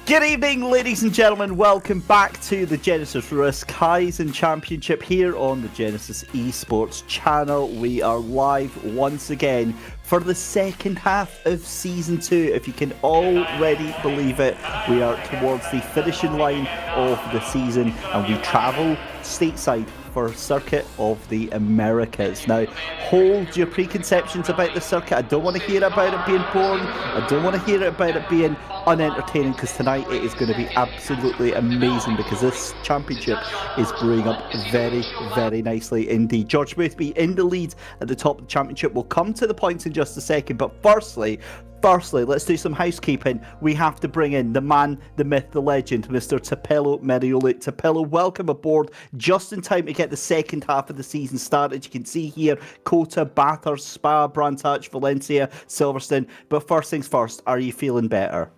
Good evening, ladies and gentlemen. Welcome back to the Genisus Risk Kaizen Championship here on the Genisus Esports channel. We are live once again for the second half of Season 2. If you can already believe it, we are towards the finishing line of the season and we travel stateside for Circuit of the Americas. Now, hold your preconceptions about the circuit. I don't want to hear about it being boring. I don't want to hear about it being unentertaining, because tonight it is going to be absolutely amazing, because this championship is brewing up very, very nicely indeed. George Boothby in the lead at the top of the championship. We'll come to the points in just a second, but firstly, let's do some housekeeping. We have to bring in the man, the myth, the legend, Mr. Tapelo Merioli. Tapelo, welcome aboard just in time to get the second half of the season started. You can see here COTA, Bathurst, Spa, Brantach, Valencia, Silverstone. But first things first, are you feeling better?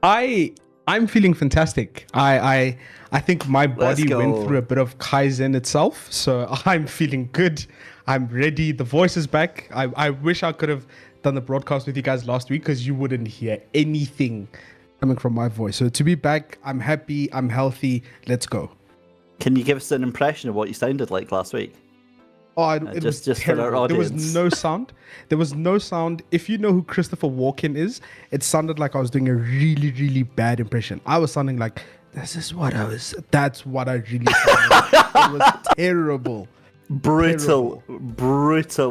I'm feeling fantastic. I think my body went through a bit of Kaizen itself, so I'm feeling good. I'm ready. The voice is back. I wish I could have done the broadcast with you guys last week, because you wouldn't hear anything coming from my voice. So to be back, I'm happy, I'm healthy. Let's go. Can you give us an impression of what you sounded like last week? Oh, it was just for our audience. There was no sound. There was no sound. If you know who Christopher Walken is, it sounded like I was doing a really, really bad impression. I was sounding like, that's what I really sounded. It was terrible. Brutal.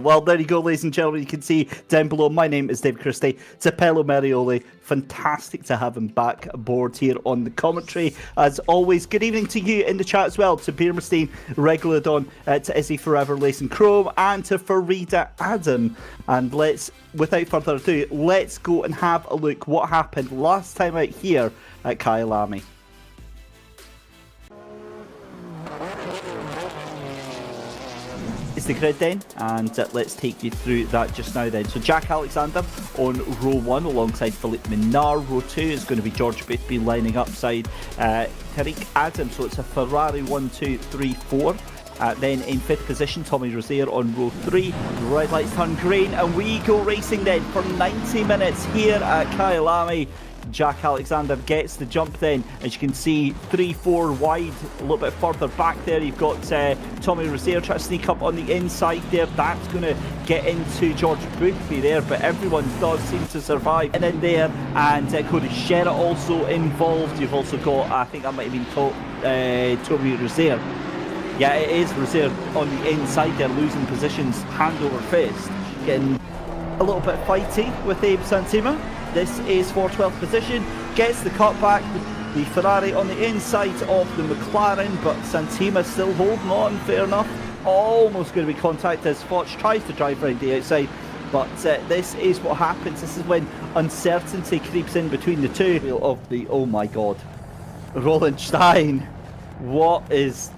Well, there you go, ladies and gentlemen. You can see down below, my name is Dave Christie. Tapelo Merioli, fantastic to have him back aboard here on the commentary. As always, good evening to you in the chat as well, to Beer Mustaine, Reguladon, to Izzy Forever, Lacing Chrome, and to Farida Adam. And without further ado, let's go and have a look what happened last time out here at Kyalami. It's the grid then, and let's take you through that just now then. So Jack Alexander on row 1 alongside Philippe Minard. Row 2 is going to be George Boothby lining up side Tariq Adams, so it's a Ferrari 1, 2, 3, 4. Then in 5th position, Tommy Rozier on row 3. Red lights turn green and we go racing then for 90 minutes here at Kyalami. Jack Alexander gets the jump then, as you can see 3-4 wide, a little bit further back there. You've got Tommy Rozier trying to sneak up on the inside there. That's going to get into George Boothby there, but everyone does seem to survive. And in there, and Cody Shera also involved. You've also got, I think that might have been Tommy Rozier. Yeah, it is Rozier on the inside there, losing positions hand over fist, getting a little bit fighty with Abe Santima. This is for 12th position, gets the cutback, the Ferrari on the inside of the McLaren, but Santima still holding on, fair enough. Almost going to be contacted as Foch tries to drive around the outside, but this is what happens. This is when uncertainty creeps in between the two of the, oh my god, Roland Stein. What is...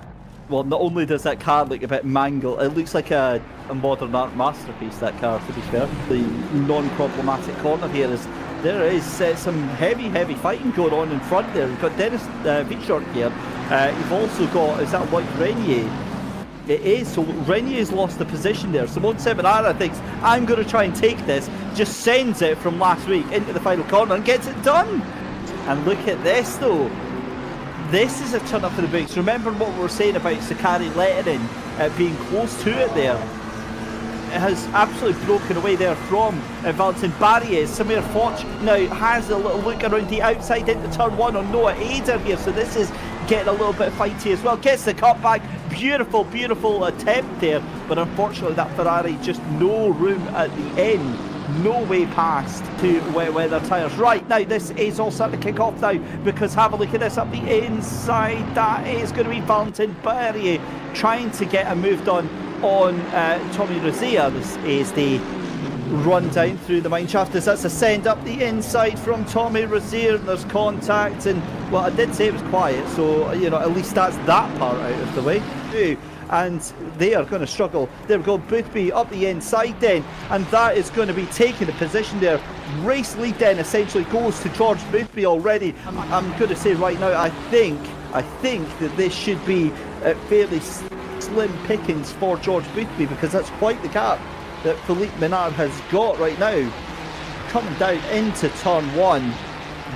Well, not only does that car look a bit mangled, it looks like a modern art masterpiece, that car, to be fair. The non-problematic corner here is, there is some heavy fighting going on in front there. You've got Dennis Vichort here. You've also got, is that White Renier? It is, so Renier's lost the position there. Simone Seminara thinks, I'm going to try and take this, just sends it from last week into the final corner and gets it done. And look at this though. This is a turn up for the books. Remember what we were saying about Sakari Lettering being close to it there. It has absolutely broken away there from Valentin Barriers. Samir Foch now has a little look around the outside into turn 1 on Noah Ader here. So this is getting a little bit fighty as well. Gets the cutback. Beautiful attempt there. But unfortunately that Ferrari, just no room at the end. No way past to wet weather tyres. Right, now this is all starting to kick off now, because have a look at this up the inside. That is going to be Valentin Barrier trying to get a move done on Tommy Rozier. This is the run down through the mineshaft, as that's a send up the inside from Tommy Rozier, and there's contact, and well, I did say it was quiet, so you know, at least that's that part out of the way. And they are going to struggle. There we go, Boothby up the inside then, and that is going to be taking a position there. Race lead then essentially goes to George Boothby already. I'm going to say right now, I think that this should be fairly slim pickings for George Boothby, because that's quite the gap that Philippe Minard has got right now. Coming down into turn 1,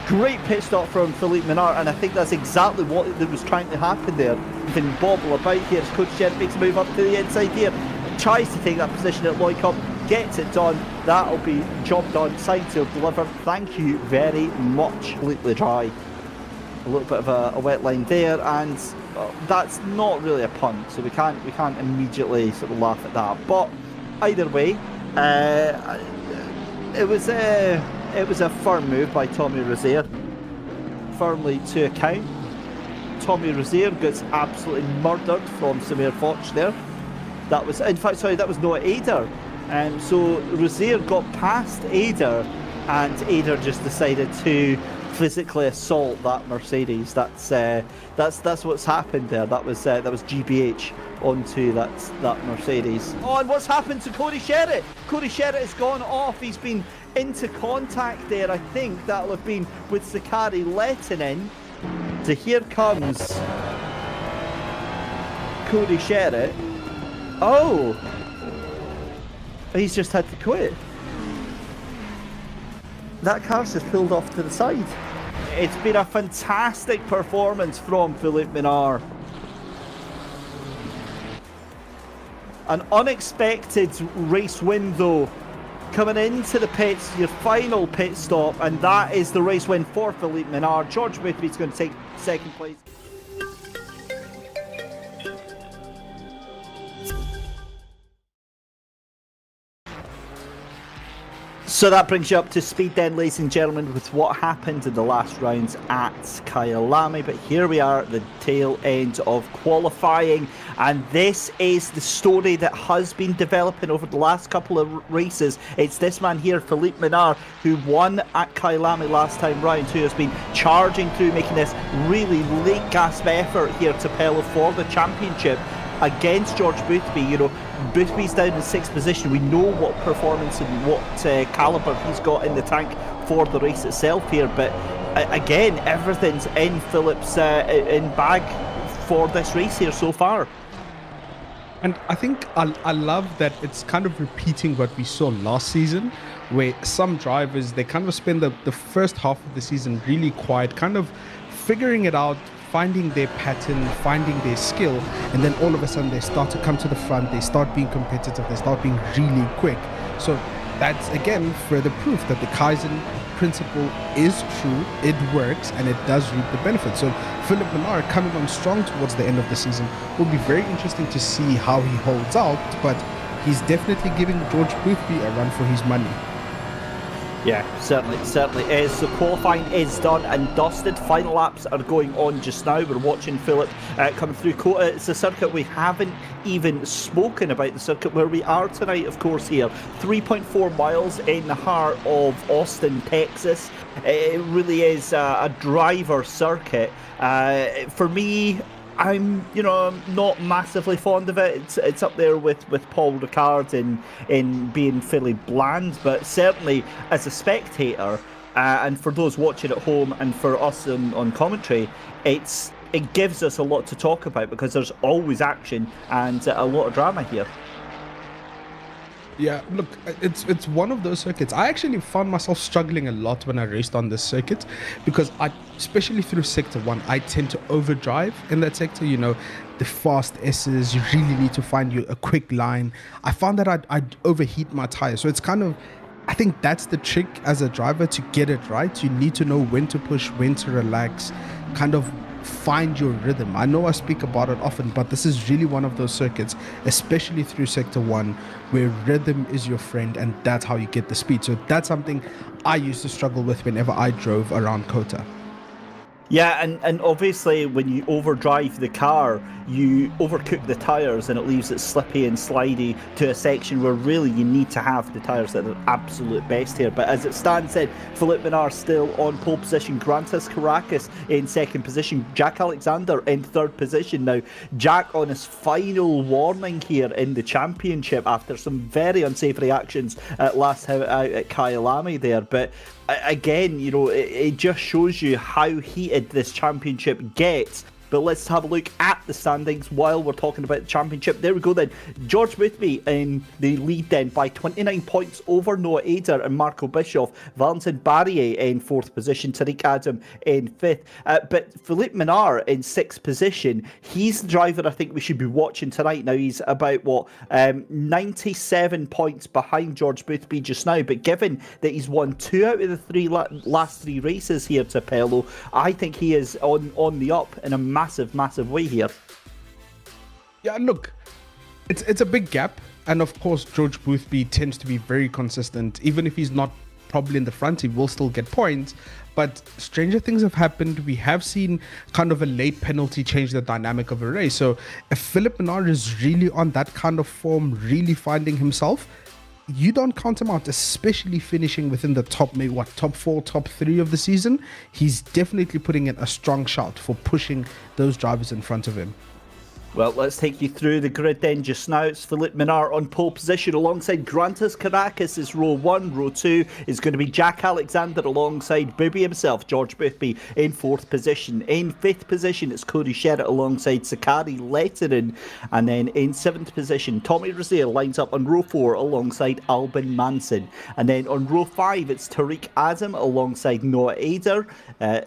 Great pit stop from Philippe Minard, and I think that's exactly what was trying to happen there. You can bobble about here as Coach Shed makes a move up to the inside here. Tries to take that position at Lloyd Cup, gets it done. That'll be job done. Side sail delivered. Thank you very much. Completely dry. A little bit of a wet line there, and that's not really a punt, so we can't immediately sort of laugh at that. But either way, it was a firm move by Tommy Rozier, firmly to account. Tommy Rozier gets absolutely murdered from Samir Foch there. That was, in fact, sorry, that was Noah Ader. So Rozier got past Ader, and Ader just decided to physically assault that Mercedes. That's what's happened there. That was GBH onto that Mercedes. Oh, and what's happened to Cody Sherritt? Cody Sherritt has gone off. He's been into contact there. I think that'll have been with Sakari Lehtinen. So here comes Cody Sherritt. Oh, he's just had to quit. That car's just pulled off to the side. It's been a fantastic performance from Philippe Minard. An unexpected race win though. Coming into the pits, your final pit stop, and that is the race win for Philippe Minard. George Boothby's going to take second place. So that brings you up to speed then, ladies and gentlemen, with what happened in the last rounds at Kyalami. But here we are at the tail end of qualifying, and this is the story that has been developing over the last couple of races. It's this man here, Philippe Minard, who won at Kyalami last time round, who has been charging through, making this really late gasp effort here to Pello for the championship against George Boothby. You know, Boothby's down in 6th position. We know what performance and what calibre he's got in the tank for the race itself here, but again, everything's in Philip's in bag for this race here so far. And I think I love that it's kind of repeating what we saw last season, where some drivers, they kind of spend the first half of the season really quiet, kind of figuring it out, finding their pattern, finding their skill, and then all of a sudden they start to come to the front, they start being competitive, they start being really quick. So that's again further proof that the Kaizen principle is true, it works, and it does reap the benefits. So Philippe Minard coming on strong towards the end of the season will be very interesting to see how he holds out, but he's definitely giving George Boothby a run for his money. Yeah, certainly is. So qualifying is done and dusted. Final laps are going on just now. We're watching Philip coming through COTA. It's a circuit we haven't even spoken about, the circuit where we are tonight, of course, here. 3.4 miles in the heart of Austin, Texas. It really is a driver circuit. For me, I'm not massively fond of it. It's up there with Paul Ricard in being fairly bland, but certainly as a spectator, and for those watching at home and for us on commentary, it gives us a lot to talk about because there's always action and a lot of drama here. Yeah, look, it's one of those circuits. I actually found myself struggling a lot when I raced on this circuit because especially through Sector 1, I tend to overdrive in that sector. You know, the fast S's, you really need to find a quick line. I found that I'd overheat my tires. So it's kind of, I think that's the trick as a driver to get it right. You need to know when to push, when to relax, kind of find your rhythm. I know I speak about it often, but this is really one of those circuits, especially through Sector 1, where rhythm is your friend and that's how you get the speed. So that's something I used to struggle with whenever I drove around COTA. Yeah, and obviously when you overdrive the car, you overcook the tyres and it leaves it slippy and slidey to a section where really you need to have the tyres at their absolute best here. But as it stands then, Philippe Minard still on pole position, Grantas Caracas in 2nd position, Jack Alexander in 3rd position. Now, Jack on his final warning here in the championship after some very unsavoury actions last out at Kyalami there. But again, it just shows you how heated this championship gets. But let's have a look at the standings while we're talking about the championship. There we go then. George Boothby in the lead then by 29 points over Noah Eder and Marco Bischoff. Valentin Barrier in 4th position. Tariq Adam in 5th. But Philippe Minard in 6th position. He's the driver I think we should be watching tonight. Now he's about, 97 points behind George Boothby just now. But given that he's won 2 out of the last 3 races here to Pello, I think he is on the up in a massive way here. Yeah, look, it's a big gap, and of course George Boothby tends to be very consistent. Even if he's not probably in the front, he will still get points. But stranger things have happened. We have seen kind of a late penalty change the dynamic of a race. So if Philippe Minard is really on that kind of form, really finding himself, you don't count him out, especially finishing within the top 4, top 3 of the season. He's definitely putting in a strong shout for pushing those drivers in front of him. Well, let's take you through the grid then just now. It's Philippe Minard on pole position alongside Grantas Caracas is row 1. Row 2 is going to be Jack Alexander alongside Booby himself, George Boothby in 4th position. In 5th position, it's Cody Sherritt alongside Sakari Lehtinen. And then in 7th position, Tommy Rozier lines up on row 4 alongside Albin Manson. And then on row 5, it's Tariq Adam alongside Noah Eder.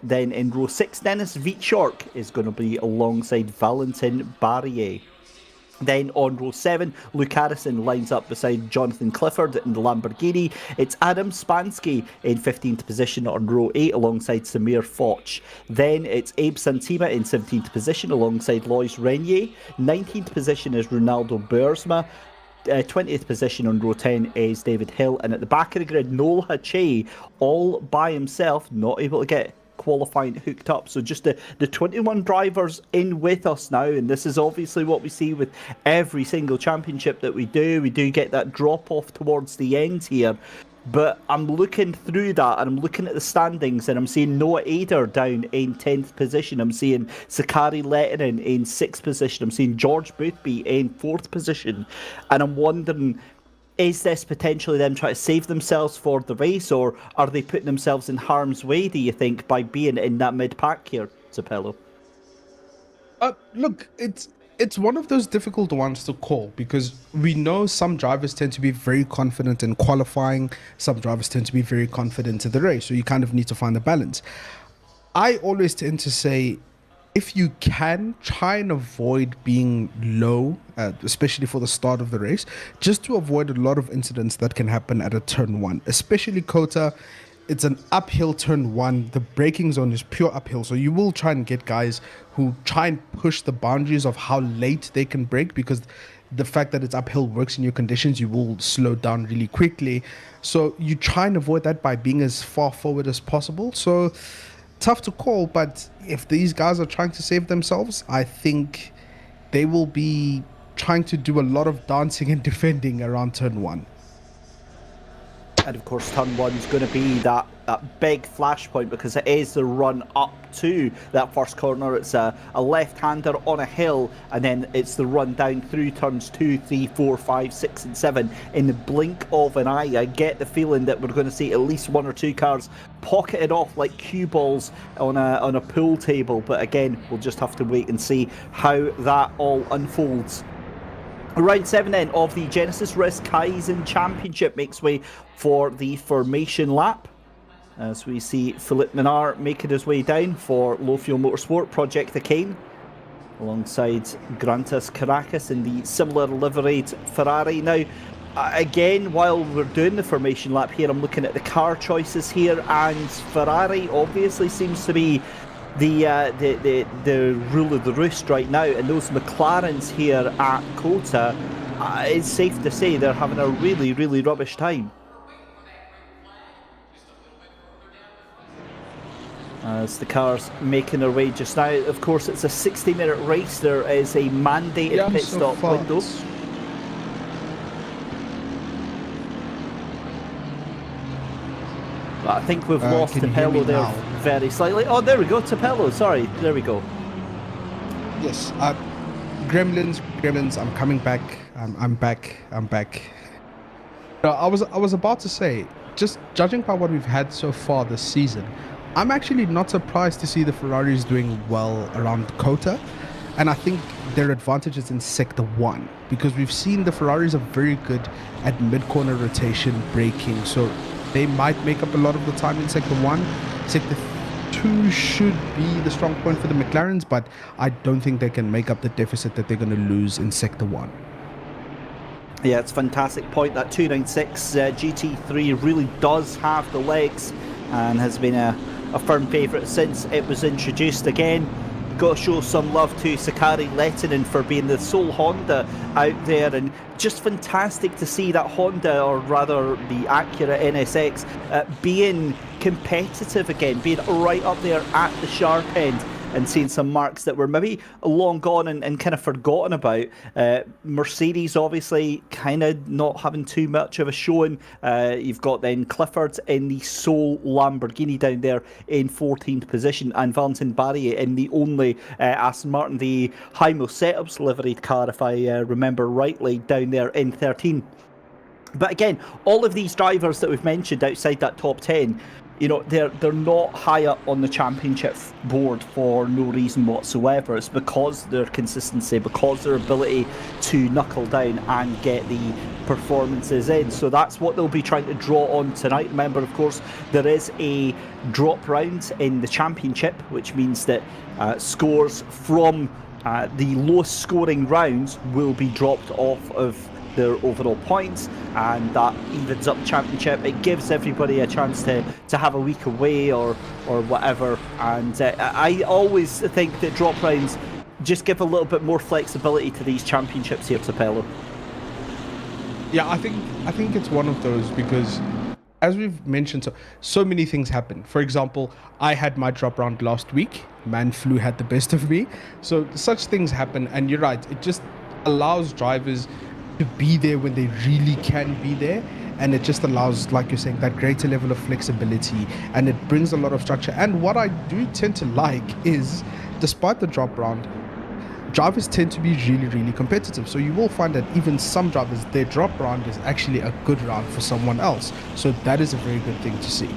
Then in row 6, Dennis Vietshork is going to be alongside Valentin Barrier. Then on row 7, Luke Harrison lines up beside Jonathan Clifford in the Lamborghini. It's Adam Spansky in 15th position on row 8 alongside Samir Foch. Then it's Abe Santima in 17th position alongside Lois Renier. 19th position is Ronaldo Boersma. 20th position on row 10 is David Hill. And at the back of the grid, Noel Hache all by himself, not able to get qualifying hooked up. So just the 21 drivers in with us now, and this is obviously what we see with every single championship that we do get that drop off towards the end here. But I'm looking through that and I'm looking at the standings and I'm seeing Noah Eder down in 10th position. I'm seeing Sakari Lehtinen in 6th position. I'm seeing George Boothby in 4th position. And I'm wondering, is this potentially them trying to save themselves for the race, or are they putting themselves in harm's way, do you think, by being in that mid-pack here, Zapello? Look, it's one of those difficult ones to call, because we know some drivers tend to be very confident in qualifying, some drivers tend to be very confident in the race, so you kind of need to find the balance. I always tend to say, if you can, try and avoid being low, especially for the start of the race, just to avoid a lot of incidents that can happen at a turn 1, especially COTA. It's an uphill turn 1. The braking zone is pure uphill. So you will try and get guys who try and push the boundaries of how late they can brake, because the fact that it's uphill works in your conditions. You will slow down really quickly. So you try and avoid that by being as far forward as possible. So tough to call, but if these guys are trying to save themselves, I think they will be trying to do a lot of dancing and defending around turn 1. And of course, turn 1 is going to be that big flashpoint, because it is the run up to that first corner. It's a left-hander on a hill, and then it's the run down through turns 2, 3, 4, 5, 6 and 7 in the blink of an eye. I get the feeling that we're going to see at least 1 or 2 cars pocketed off like cue balls on a pool table, but again, we'll just have to wait and see how that all unfolds. Round 7 then of the Genisus Risk Kaizen Championship makes way for the formation lap, as we see Philippe Minard making his way down for Low Fuel Motorsport Project Acane, alongside Grantas Caracas in the similar liveried Ferrari. Now, again, while we're doing the formation lap here, I'm looking at the car choices here, and Ferrari obviously seems to be the rule of the roost right now, and those McLarens here at COTA, it's safe to say they're having a really rubbish time. As the cars making their way just now, of course it's a 60-minute race. There is a mandated pit stop window. I think we've lost Tapello there very slightly. Oh, there we go, Tapello. Sorry, there we go. Yes, Gremlins, I'm coming back. I'm back. I was about to say, just judging by what we've had so far this season, I'm actually not surprised to see the Ferraris doing well around COTA. And I think their advantage is in Sector 1, because we've seen the Ferraris are very good at mid-corner rotation, braking. So they might make up a lot of the time in Sector 1. Sector 2 should be the strong point for the McLarens, but I don't think they can make up the deficit that they're going to lose in Sector 1. Yeah, it's a fantastic point. That 296 GT3 really does have the legs and has been a firm favourite since it was introduced. Again, got to show some love to Sakari Lehtinen for being the sole Honda out there, and just fantastic to see that Honda, or rather the Acura NSX, being competitive again, being right up there at the sharp end, and seeing some marks that were maybe long gone and kind of forgotten about. Mercedes obviously kind of not having too much of a showing. You've got then Clifford in the sole Lamborghini down there in 14th position, and Valentin Barry in the only Aston Martin, the Hymo Setups liveried car, if I remember rightly, down there in 13. But again, all of these drivers that we've mentioned outside that top 10, you know, they're not high up on the championship board for no reason whatsoever. It's because their consistency, because their ability to knuckle down and get the performances in. So that's what they'll be trying to draw on tonight. Remember, of course, there is a drop round in the championship, which means that scores from the lowest scoring rounds will be dropped off of their overall points, and that evens up championship. It gives everybody a chance to have a week away or whatever, and I always think that drop rounds just give a little bit more flexibility to these championships here, Tapello. Yeah, I think it's one of those, because as we've mentioned, so many things happen. For example, I had my drop round last week, man flu had the best of me, so such things happen, and you're right, it just allows drivers to be there when they really can be there, and it just allows, like you're saying, that greater level of flexibility, and it brings a lot of structure. And what I do tend to like is, despite the drop round, drivers tend to be really, really competitive. So you will find that even some drivers, their drop round is actually a good round for someone else. So that is a very good thing to see.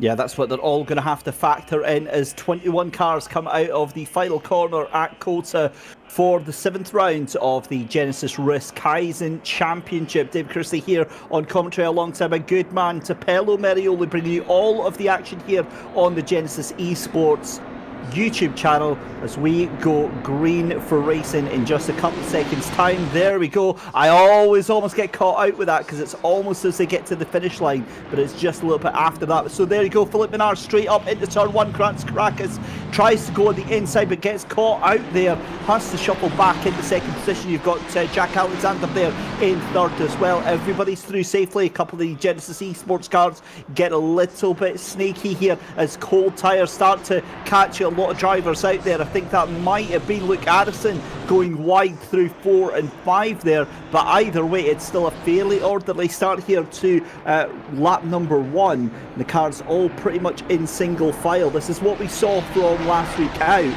Yeah, that's what they're all going to have to factor in as 21 cars come out of the final corner at COTA for the 7th round of the Genisus Risk Kaizen Championship. Dave Christie here on commentary alongside my good man Tapello Merioli, bringing you all of the action here on the Genesis Esports YouTube channel as we go green for racing in just a couple of seconds time. There we go. I always almost get caught out with that because it's almost as they get to the finish line, but it's just a little bit after that. So there you go, Philippe Minard straight up into turn 1. Krantz Caracas tries to go on the inside but gets caught out there, has to shuffle back into second position. You've got Jack Alexander there in third as well. Everybody's through safely. A couple of the Genesis Esports cars get a little bit sneaky here as cold tyres start to catch a lot of drivers out there. I think that might have been Luke Addison going wide through 4 and 5 there, but either way it's still a fairly orderly start here to lap number 1. The cars all pretty much in single file. This is what we saw from last week out.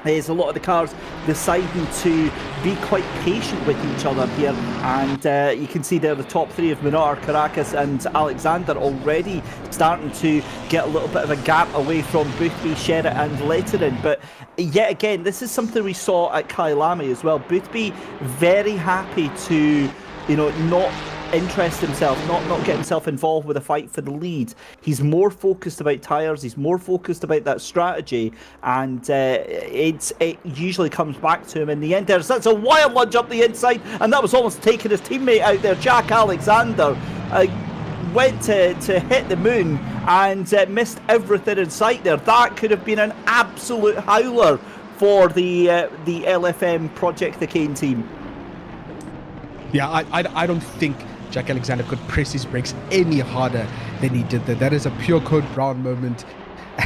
There's a lot of the cars deciding to be quite patient with each other here, and you can see there the top 3 of Minard, Caracas and Alexander already starting to get a little bit of a gap away from Boothby, Sherritt and Lehtinen. But yet again, this is something we saw at Kyalami as well. Boothby very happy to, you know, not interest himself, not get himself involved with a fight for the lead. He's more focused about tyres, he's more focused about that strategy, and it usually comes back to him in the end. That's a wild lunge up the inside, and that was almost taking his teammate out there. Jack Alexander went to hit the moon and missed everything in sight there. That could have been an absolute howler for the LFM Project the Cane team. Yeah, I don't think Jack Alexander could press his brakes any harder than he did there. That is a pure Code Brown moment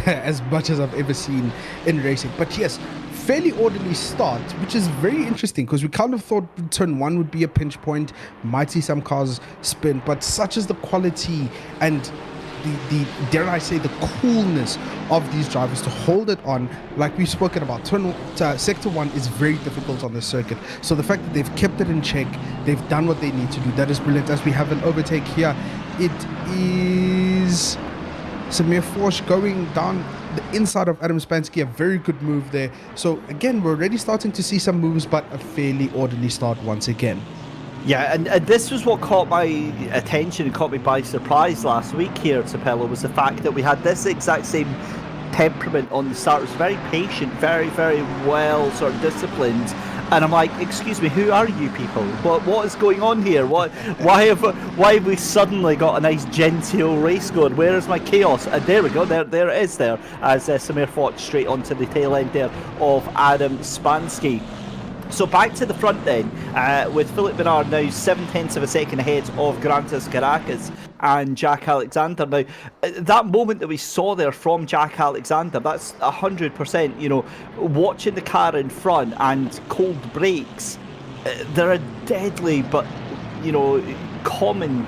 as much as I've ever seen in racing. But yes, fairly orderly start, which is very interesting because we kind of thought turn 1 would be a pinch point, might see some cars spin, but such is the quality and the dare I say the coolness of these drivers to hold it on. Like we've spoken about, sector 1 is very difficult on the circuit, so the fact that they've kept it in check, they've done what they need to do, that is brilliant. As we have an overtake here, it is Samir Forsh going down the inside of Adam Spansky, a very good move there. So again, we're already starting to see some moves, but a fairly orderly start once again. Yeah, and this was what caught my attention and caught me by surprise last week here, Sapello, was the fact that we had this exact same temperament on the start. It was very patient, very, very well sort of disciplined. And I'm like, excuse me, who are you people? What is going on here? Why have we suddenly got a nice genteel race going? Where is my chaos? And there we go, there it is there, as Samir fought straight onto the tail end there of Adam Spansky. So back to the front then, with Philip Bernard now 0.7 of a second ahead of Grantas Caracas and Jack Alexander. Now, that moment that we saw there from Jack Alexander, that's 100%, you know, watching the car in front and cold brakes, they're a deadly but, you know, common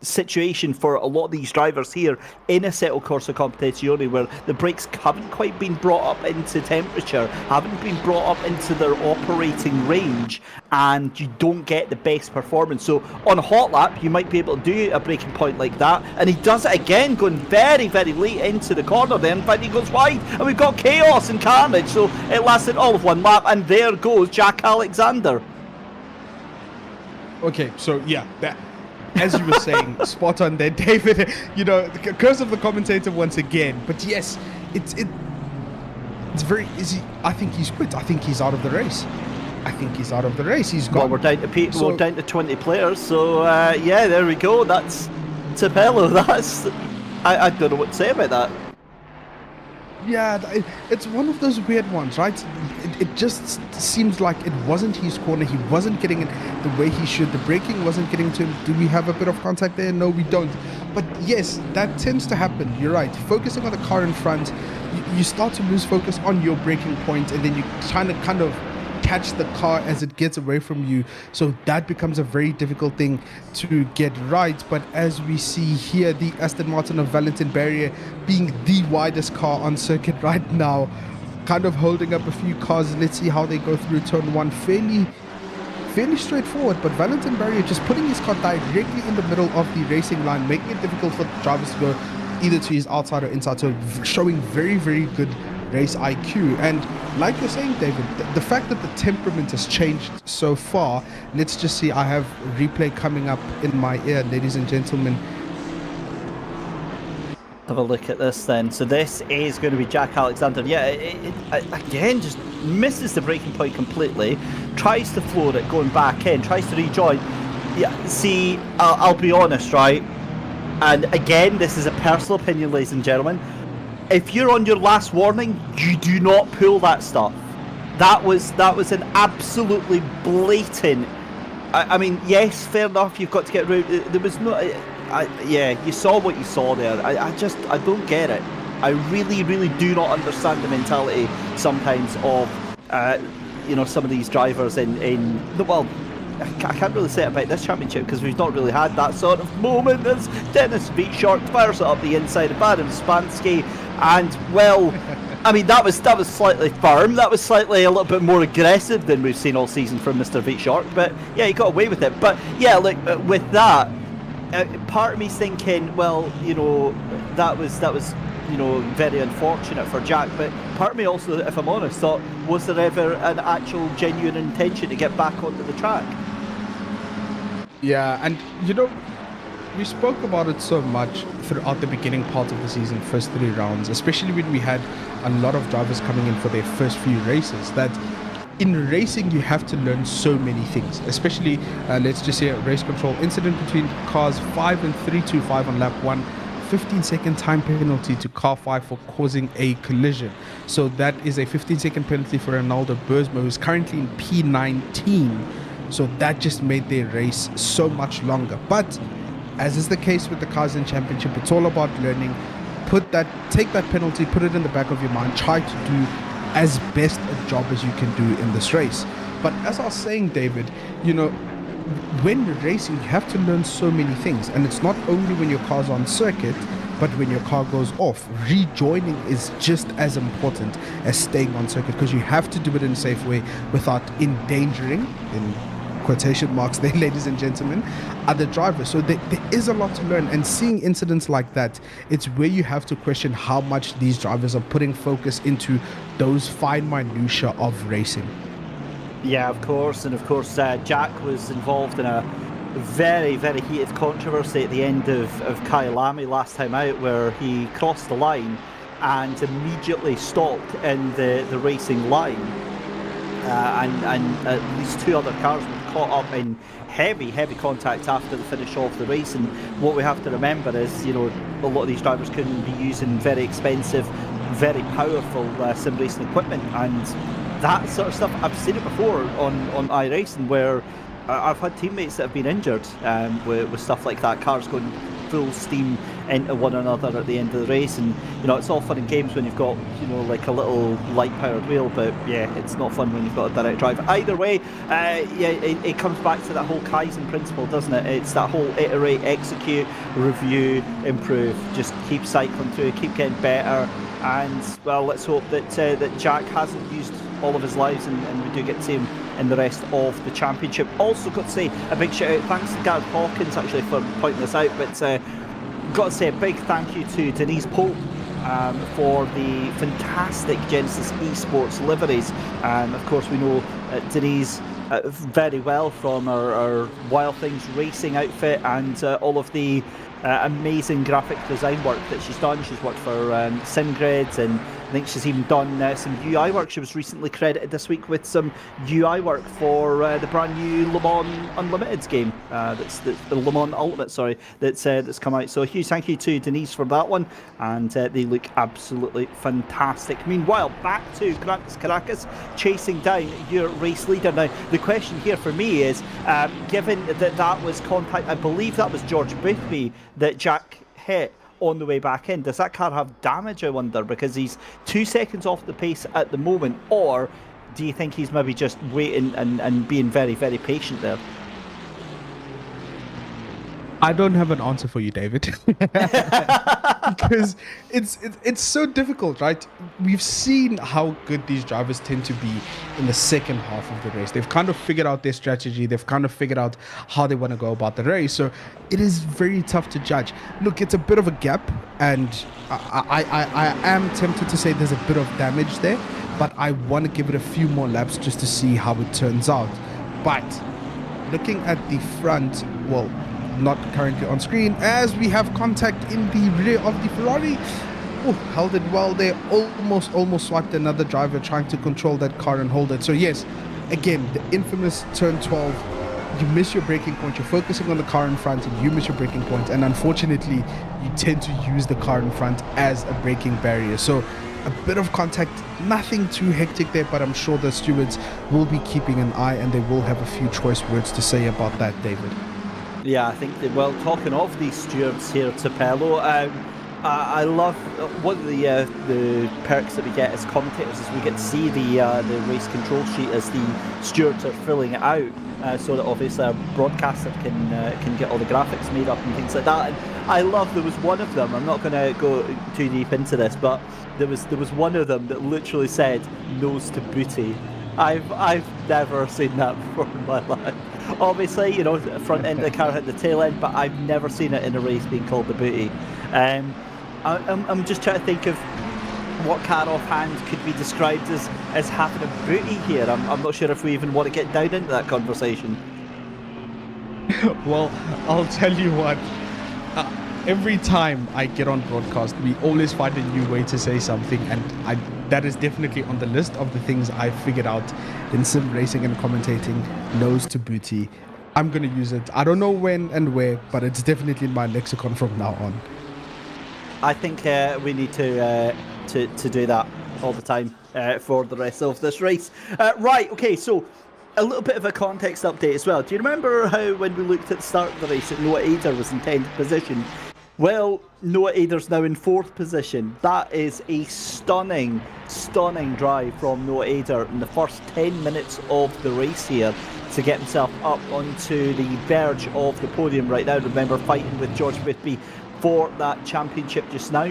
situation for a lot of these drivers here in Assetto Corsa Competizione, where the brakes haven't quite been brought up into temperature, haven't been brought up into their operating range, and you don't get the best performance. So on a hot lap you might be able to do a braking point like that, and he does it again going very, very late into the corner there. In fact, he goes wide and we've got chaos and carnage. So it lasted all of one lap, and there goes Jack Alexander. Okay, so yeah, that, as you were saying, spot on there, David. You know, the curse of the commentator once again. But yes, it's very easy. I think he's quit. I think he's out of the race. He's gone. Well, we're down to we're down to 20 players. So yeah, there we go. That's Tapello. That's I don't know what to say about that. Yeah, it's one of those weird ones, right? It just seems like it wasn't his corner. He wasn't getting it the way he should. The braking wasn't getting to him. Do we have a bit of contact there? No, we don't. But yes, that tends to happen. You're right. Focusing on the car in front, you start to lose focus on your braking point, and then you trying to kind of catch the car as it gets away from you. So that becomes a very difficult thing to get right. But as we see here, the Aston Martin of Valentin Barrier being the widest car on circuit right now, kind of holding up a few cars. Let's see how they go through turn one. Fairly straightforward, but Valentin Barrier just putting his car directly in the middle of the racing line, making it difficult for drivers to go either to his outside or inside. So showing very, very good race IQ. And like you're saying, David, the fact that the temperament has changed so far, let's just see. I have replay coming up in my ear, ladies and gentlemen. Have a look at this then. So this is going to be Jack Alexander. Yeah, again, just misses the braking point completely, tries to floor it going back in, tries to rejoin. Yeah, see, I'll be honest, right? And again, this is a personal opinion, ladies and gentlemen. If you're on your last warning, you do not pull that stuff. That was an absolutely blatant. I mean, yes, fair enough. You've got to get rid. There was no. Yeah, you saw what you saw there. I don't get it. I really, really do not understand the mentality sometimes of, you know, some of these drivers in the well. I can't really say it about this championship because we've not really had that sort of moment as Dennis Beatshark fires it up the inside of Adam Spansky, and well, I mean that was slightly firm, that was slightly a little bit more aggressive than we've seen all season from Mr. Beatshark, but yeah, he got away with it. But yeah, like with that, part of me's thinking, well, you know, that was you know, very unfortunate for Jack, but part of me also, if I'm honest, thought, was there ever an actual genuine intention to get back onto the track? Yeah, and you know, we spoke about it so much throughout the beginning part of the season, first 3 rounds, especially when we had a lot of drivers coming in for their first few races, that in racing you have to learn so many things, especially let's just say a race control incident between cars 5 and 325 on lap 1, 15-second time penalty to car 5 for causing a collision. So that is a 15-second penalty for Ronaldo Bursma, who's currently in P19. So that just made their race so much longer. But as is the case with the Kaizen Championship, it's all about learning. Take that penalty, put it in the back of your mind, try to do as best a job as you can do in this race. But as I was saying, David, you know, when you're racing, you have to learn so many things, and it's not only when your car's on circuit, but when your car goes off. Rejoining is just as important as staying on circuit, because you have to do it in a safe way without endangering, in quotation marks there, ladies and gentlemen, are the drivers. So there is a lot to learn, and seeing incidents like that, it's where you have to question how much these drivers are putting focus into those fine minutiae of racing. Yeah, of course. And of course, Jack was involved in a very, very heated controversy at the end of Kyalami last time out, where he crossed the line and immediately stopped in the racing line. And at least 2 other cars were caught up in heavy contact after the finish of the race. And what we have to remember is, a lot of these drivers couldn't be using very expensive, very powerful sim racing equipment, and that sort of stuff. I've seen it before on iRacing, where I've had teammates that have been injured with stuff like that, cars going full steam into one another at the end of the race. And it's all fun and games when you've got like a little light powered wheel, but yeah, it's not fun when you've got a direct drive. Either way, it comes back to that whole Kaizen principle, doesn't it? It's that whole iterate, execute, review, improve, just keep cycling through, keep getting better. And well, let's hope that that Jack hasn't used all of his lives, and we do get to see him in the rest of the championship. Also got to say a big shout out, thanks to Gareth Hawkins actually for pointing this out, but got to say a big thank you to Denise Pope for the fantastic Genisus esports liveries. Of course, we know Denise very well from our Wild Things racing outfit, and all of the amazing graphic design work that she's done. She's worked for SimGrid, and I think she's even done some UI work. She was recently credited this week with some UI work for the brand new Le Mans Unlimited game. That's the Le Mans Ultimate, sorry, that's come out. So a huge thank you to Denise for that one, and they look absolutely fantastic. Meanwhile, back to Caracas chasing down your race leader. Now, the question here for me is, given that was contact, I believe that was George Boothby that Jack hit on the way back in. Does that car have damage, I wonder, because he's 2 seconds off the pace at the moment, or do you think he's maybe just waiting and being very, very patient there? I don't have an answer for you, David, because it's so difficult, right? We've seen how good these drivers tend to be in the second half of the race. They've kind of figured out their strategy. They've kind of figured out how they want to go about the race. So it is very tough to judge. Look, it's a bit of a gap, and I am tempted to say there's a bit of damage there, but I want to give it a few more laps just to see how it turns out. But looking at the front, well, not currently on screen, as we have contact in the rear of the Ferrari. Oh, held it well there, almost swiped another driver trying to control that car and hold it. So yes, again, the infamous turn 12, you miss your braking point, you're focusing on the car in front and you miss your braking point, and unfortunately you tend to use the car in front as a braking barrier. So a bit of contact, nothing too hectic there, but I'm sure the stewards will be keeping an eye, and they will have a few choice words to say about that, David. Yeah, I think that, well, talking of these stewards here, Tapello, I love one of the perks that we get as commentators is we get to see the race control sheet as the stewards are filling it out, so that obviously our broadcaster can get all the graphics made up and things like that. And I love, there was one of them, I'm not going to go too deep into this, but there was one of them that literally said nose to booty. I've never seen that before in my life. Obviously, the front end of the car hit the tail end, but I've never seen it in a race being called the booty. I'm just trying to think of what car offhand could be described as having a booty here. I'm not sure if we even want to get down into that conversation. Well, I'll tell you what. Every time I get on broadcast, we always find a new way to say something, and that is definitely on the list of the things I figured out in sim racing and commentating. Nose to booty. I'm going to use it. I don't know when and where, but it's definitely in my lexicon from now on. I think we need to do that all the time for the rest of this race. Right, okay, so a little bit of a context update as well. Do you remember how when we looked at the start of the race that Noah Ader was in 10th position? Well, Noah Ader's now in 4th position. That is a stunning drive from Noah Ader in the first 10 minutes of the race here to get himself up onto the verge of the podium right now. Remember, fighting with George Boothby for that championship just now.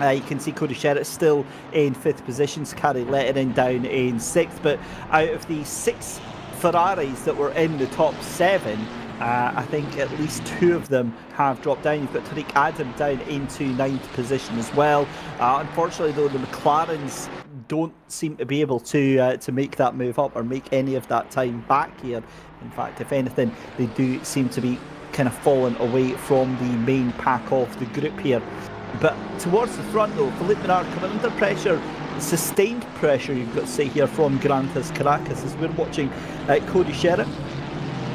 You can see Cody Sherritt still in 5th position, Sakari Lettinen down in 6th, but out of the 6 Ferraris that were in the top 7, I think at least 2 of them have dropped down. You've got Tariq Adam down into 9th position as well. Unfortunately, though, the McLarens don't seem to be able to make that move up or make any of that time back here. In fact, if anything, they do seem to be kind of falling away from the main pack of the group here. But towards the front, though, Philippe Menard coming under pressure, sustained pressure, you've got to say here, from Grantas Caracas, as we're watching Cody Sherritt,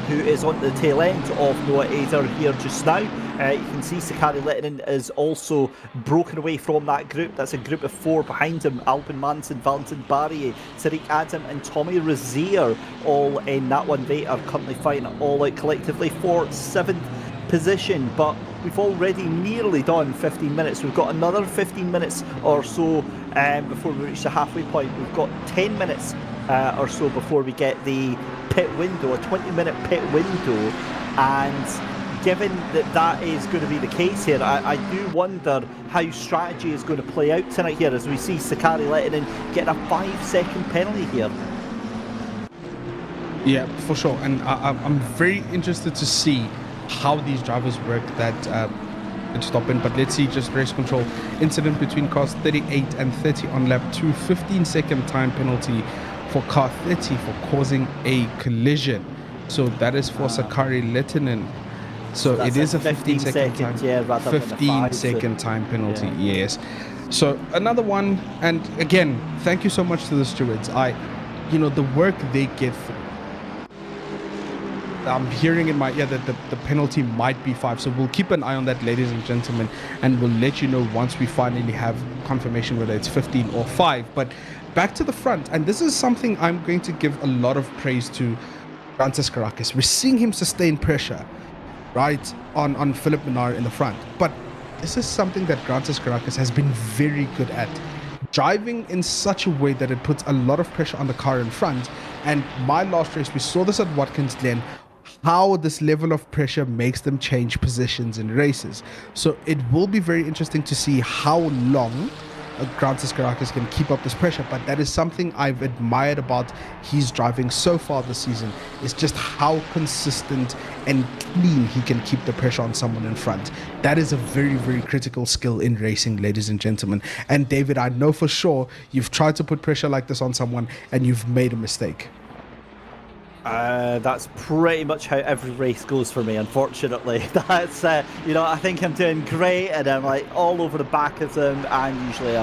who is on the tail end of Noah Eder here just now. You can see Sakari Lehtinen is also broken away from that group. That's a group of 4 behind him. Albin Manson, Valentin Barrier, Tariq Adam and Tommy Rozier all in that one. They are currently fighting it all out collectively for 7th position. But we've already nearly done 15 minutes. We've got another 15 minutes or so before we reach the halfway point. We've got 10 minutes or so before we get the pit window, a 20-minute pit window, and given that that is going to be the case here, I do wonder how strategy is going to play out tonight here, as we see Sakari Lehtinen getting a 5-second penalty here. Yeah, for sure, and I'm very interested to see how these drivers work that stopping. But let's see, just race control incident between cars 38 and 30 on lap 2, 15-second time penalty for car 30 for causing a collision. So that is for Sakari Lehtinen. So it is a 15-second time, yeah, 15-second time penalty. Yeah. Yes. So another one, and again, thank you so much to the stewards. The work they get through. I'm hearing in my ear that the penalty might be 5. So we'll keep an eye on that, ladies and gentlemen, and we'll let you know once we finally have confirmation whether it's 15 or 5. But back to the front, and this is something I'm going to give a lot of praise to Grantas Caracas. We're seeing him sustain pressure, right, on Philippe Menard in the front. But this is something that Grantas Caracas has been very good at, driving in such a way that it puts a lot of pressure on the car in front. And my last race, we saw this at Watkins Glen, how this level of pressure makes them change positions in races. So it will be very interesting to see how long Grantas Caracas can keep up this pressure. But that is something I've admired about his driving so far this season, is just how consistent and clean he can keep the pressure on someone in front. That is a very, very critical skill in racing, ladies and gentlemen. And David, I know for sure you've tried to put pressure like this on someone and you've made a mistake. That's pretty much how every race goes for me, unfortunately. That's, I think I'm doing great and I'm like all over the back of them, and usually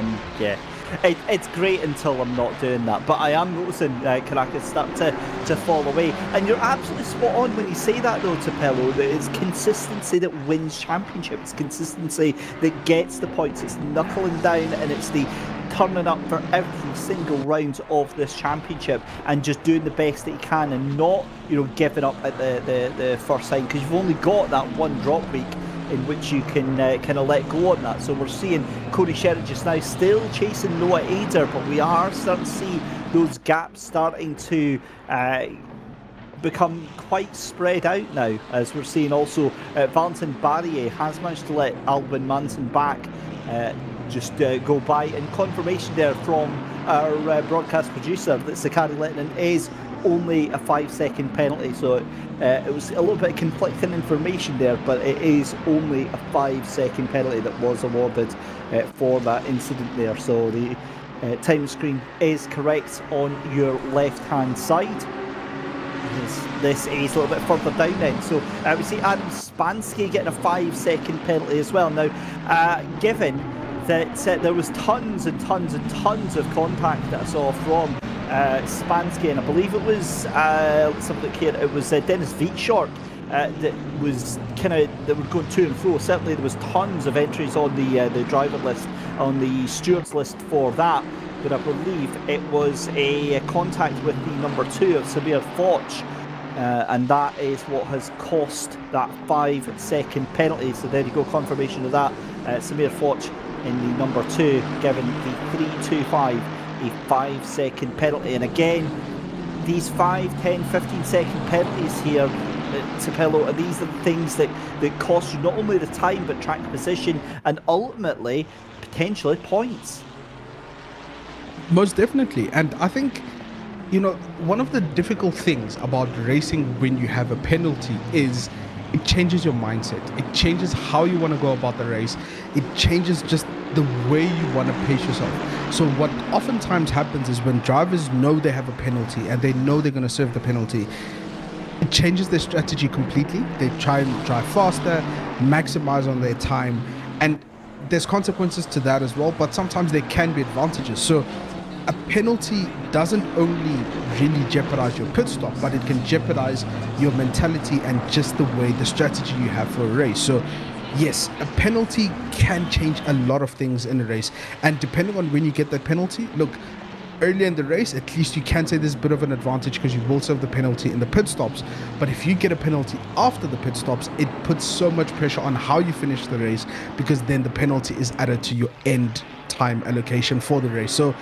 it's great until I'm not doing that. But I am noticing Caracas start to fall away. And you're absolutely spot on when you say that, though, Tapello, that it's consistency that wins championships. It's consistency that gets the points. It's knuckling down, and it's the turning up for every single round of this championship and just doing the best that you can, and not giving up at the first time, because you've only got that one drop week in which you can kind of let go on that. So we're seeing Cody Sherritt just now still chasing Noah Eder, but we are starting to see those gaps starting to become quite spread out now, as we're seeing also Valentin Barrier has managed to let Albin Manson back just go by, and confirmation there from our broadcast producer that Sakari Lehtinen is only a 5-second penalty. So it was a little bit of conflicting information there, but it is only a 5-second penalty that was awarded for that incident there. So the time screen is correct on your left hand side. This is a little bit further down then. So we see Adam Spansky getting a 5-second penalty as well. Now, given that there was tons and tons and tons of contact that I saw from Spansky, and I believe it was let's have a look here, it was Dennis Vietshork that was that were going to and fro. Certainly there was tons of entries on the driver list, on the stewards list for that, but I believe it was a contact with the number 2 of Samir Foch, and that is what has cost that 5-second penalty. So there you go, confirmation of that. Samir Foch in the number 2, given the 3-2-5 a 5-second penalty. And again, these 5, 10, 15-second penalties here, Tapello, these are the things that cost you not only the time but track position and ultimately potentially points. Most definitely. And I think you know, one of the difficult things about racing when you have a penalty is it changes your mindset. It changes how you want to go about the race. It changes just the way you want to pace yourself. So what oftentimes happens is when drivers know they have a penalty and they know they're going to serve the penalty, it changes their strategy completely. They try and drive faster, maximize on their time, and there's consequences to that as well, but sometimes there can be advantages. So a penalty doesn't only really jeopardize your pit stop, but it can jeopardize your mentality and just the way, the strategy you have for a race. So yes, a penalty can change a lot of things in a race, and depending on when you get that penalty, look, earlier in the race, at least you can say there's a bit of an advantage because you will serve the penalty in the pit stops. But if you get a penalty after the pit stops, it puts so much pressure on how you finish the race, because then the penalty is added to your end time allocation for the race. So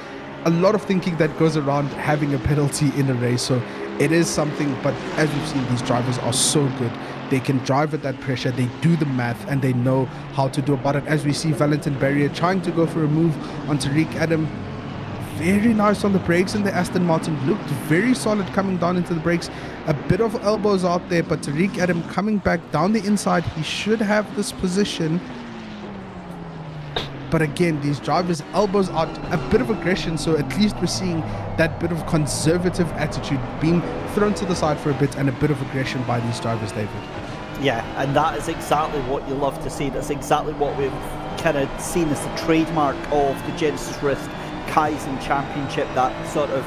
a lot of thinking that goes around having a penalty in a race. So it is something, but as we've seen, these drivers are so good. They can drive at that pressure, they do the math, and they know how to do about it. As we see Valentin Barrier trying to go for a move on Tariq Adam. Very nice on the brakes, and the Aston Martin looked very solid coming down into the brakes. A bit of elbows out there, but Tariq Adam coming back down the inside. He should have this position. But again, these drivers' elbows out, a bit of aggression, so at least we're seeing that bit of conservative attitude being thrown to the side for a bit, and a bit of aggression by these drivers, David. Yeah, and that is exactly what you love to see. That's exactly what we've kind of seen as the trademark of the Genisus Risk Kaizen Championship, that sort of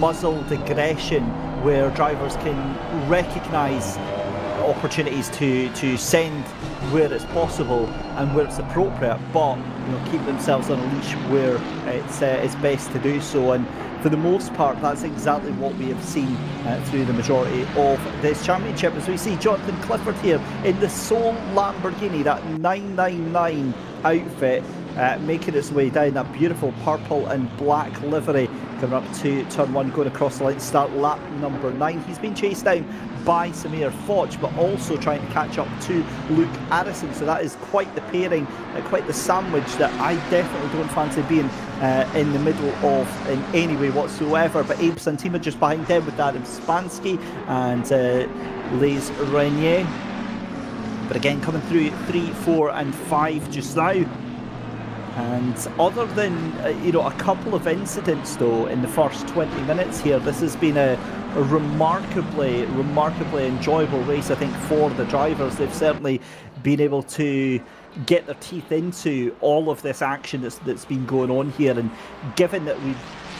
muzzled aggression where drivers can recognise opportunities to send where it's possible and where it's appropriate, but keep themselves on a leash where it's best to do so. And for the most part, that's exactly what we have seen through the majority of this championship, as we see Jonathan Clifford here in the sole Lamborghini, that 999 outfit, making its way down that beautiful purple and black livery, coming up to turn one, going across the line to start lap number 9. He's been chased down by Samir Foch, but also trying to catch up to Luke Addison. So that is quite the pairing, quite the sandwich that I definitely don't fancy being in the middle of in any way whatsoever. But Abe Santima just behind them with Adam Spansky and Les Renier. But again, coming through 3, 4 and 5 just now. And other than a couple of incidents though in the first 20 minutes here, this has been a remarkably enjoyable race, I think, for the drivers. They've certainly been able to get their teeth into all of this action that's been going on here, and given that we've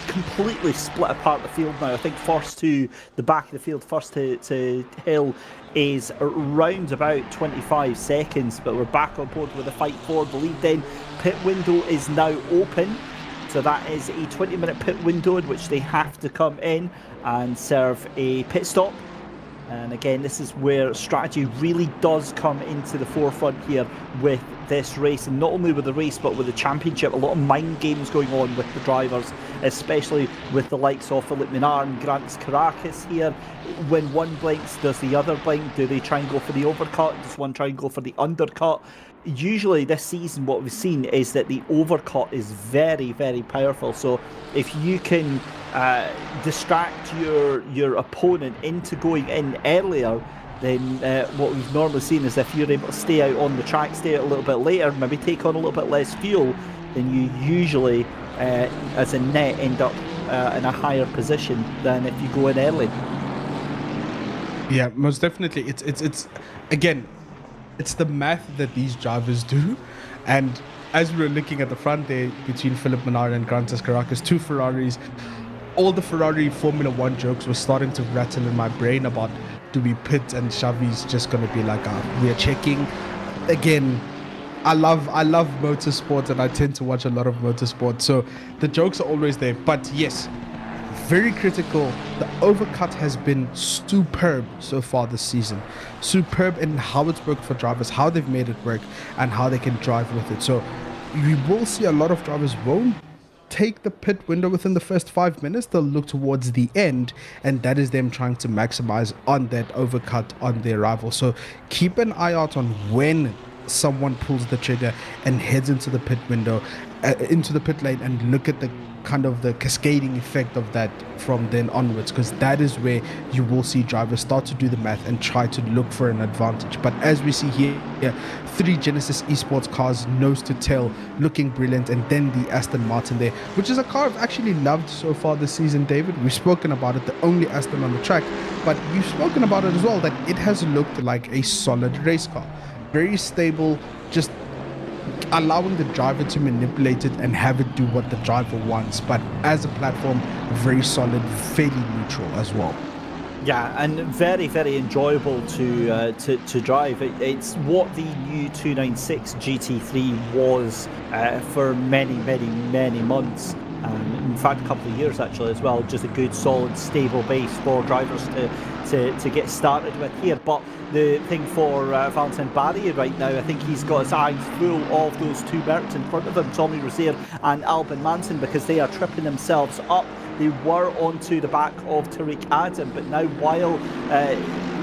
completely split apart the field now, I think first to the back of the field, first to Hill, is around about 25 seconds, but we're back on board with the fight for the lead. Then pit window is now open, so that is a 20-minute pit window in which they have to come in and serve a pit stop. And again, this is where strategy really does come into the forefront here with this race, and not only with the race but with the championship. A lot of mind games going on with the drivers, especially with the likes of Philippe Minard and Grantis Caracas here. When one blinks, does the other blink? Do they try and go for the overcut? Does one try and go for the undercut? Usually this season what we've seen is that the overcut is very, very powerful. So if you can distract your opponent into going in earlier, then what we've normally seen is if you're able to stay out on the track, stay out a little bit later, maybe take on a little bit less fuel, then you usually as a net end up in a higher position than if you go in early. Yeah, most definitely. It's again, it's the math that these drivers do. And as we were looking at the front there between Philippe Minard and Grantis Caracas, 2 Ferraris, all the Ferrari Formula 1 jokes were starting to rattle in my brain about, do we pit and Xavi's just going to be like, we're checking. Again, I love motorsport, and I tend to watch a lot of motorsport, so the jokes are always there. But yes, very critical. The overcut has been superb so far this season. Superb in how it's worked for drivers, how they've made it work, and how they can drive with it. So we will see a lot of drivers won't take the pit window within the first 5 minutes. They'll look towards the end, and that is them trying to maximize on that overcut on their arrival. So keep an eye out on when someone pulls the trigger and heads into the pit window. into the pit lane and look at the kind of the cascading effect of that from then onwards, because that is where you will see drivers start to do the math and try to look for an advantage. But as we see here, 3 Genesis Esports cars nose to tail, looking brilliant, and then the Aston Martin there, which is a car I've actually loved so far this season, David. We've spoken about it, the only Aston on the track, but you've spoken about it as well, that it has looked like a solid race car, very stable, just allowing the driver to manipulate it and have it do what the driver wants, but as a platform, very solid, fairly neutral as well. Yeah, and very, very enjoyable to drive. It's what the new 296 GT3 was for many, many, many months. In fact, a couple of years actually as well. Just a good, solid, stable base for drivers to get started with here. But the thing for Valentin Barry right now, I think he's got his eyes full of those 2 Mercs in front of him, Tommy Rozier and Albin Manson, because they are tripping themselves up. They were onto the back of Tariq Adam, but now while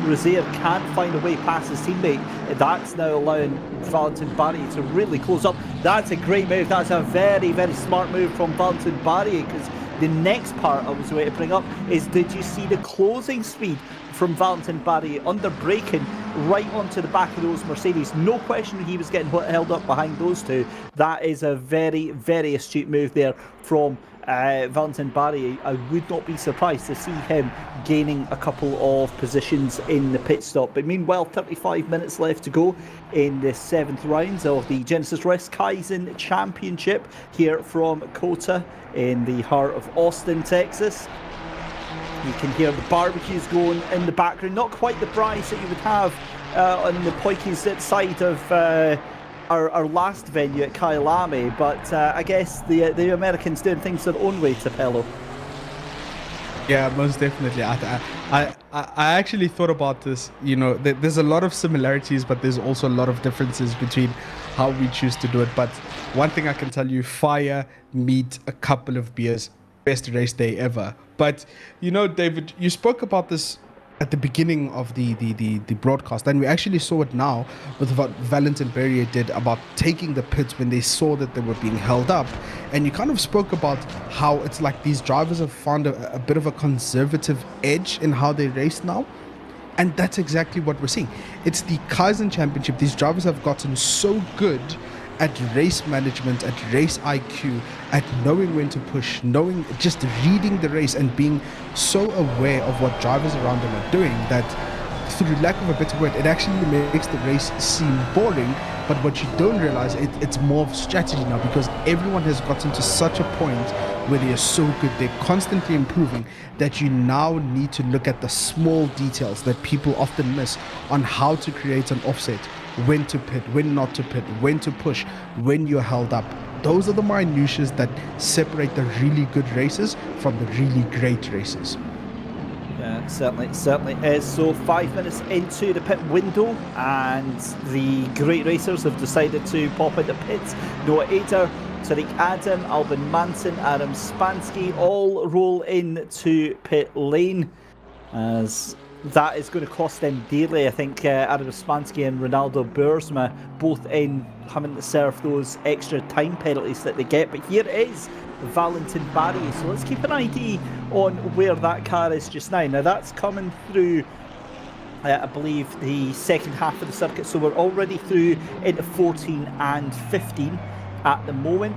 Rozier can't find a way past his teammate, that's now allowing Valentin Barry to really close up. That's a great move. That's a very, very smart move from Valentin Barry, because the next part I was going to bring up is, did you see the closing speed from Valentin Barry under braking right onto the back of those Mercedes? No question he was getting held up behind those 2. That is a very, very astute move there from Valentin Barry. I would not be surprised to see him gaining a couple of positions in the pit stop. But meanwhile, 35 minutes left to go in the 7th rounds of the Genisus Risk Kaizen Championship here from COTA in the heart of Austin, Texas. You can hear the barbecues going in the background. Not quite the braais that you would have on the Poikis side of our last venue at Kyalami, but I guess the Americans doing things their own way, Tapello. Yeah, most definitely. I actually thought about this. You know, there's a lot of similarities, but there's also a lot of differences between how we choose to do it. But one thing I can tell you, fire, meat, a couple of beers, best race day ever. But, you know, David, you spoke about this at the beginning of the broadcast, and we actually saw it now with what Valentin Barry did about taking the pits when they saw that they were being held up. And you kind of spoke about how it's like these drivers have found a bit of a conservative edge in how they race now. And that's exactly what we're seeing. It's the Kaizen Championship. These drivers have gotten so good at race management, at race IQ, at knowing when to push, knowing, just reading the race and being so aware of what drivers around them are doing, that through lack of a better word, it actually makes the race seem boring. But what you don't realize, it's more of strategy now, because everyone has gotten to such a point where they are so good, they're constantly improving, that you now need to look at the small details that people often miss on how to create an offset, when to pit, when not to pit, when to push, when you're held up. Those are the minutiae that separate the really good races from the really great races. Yeah, certainly is. So 5 minutes into the pit window, and the great racers have decided to pop into pits. Noah Ader, Tariq Adam, Albin Manson, Adam Spansky all roll into pit lane, as that is going to cost them dearly. I think Adam Spansky and Ronaldo Boersma both in having to serve those extra time penalties that they get. But here is Valentin Barry. So let's keep an idea on where that car is just now. Now that's coming through, I believe, the second half of the circuit. So we're already through into 14 and 15 at the moment.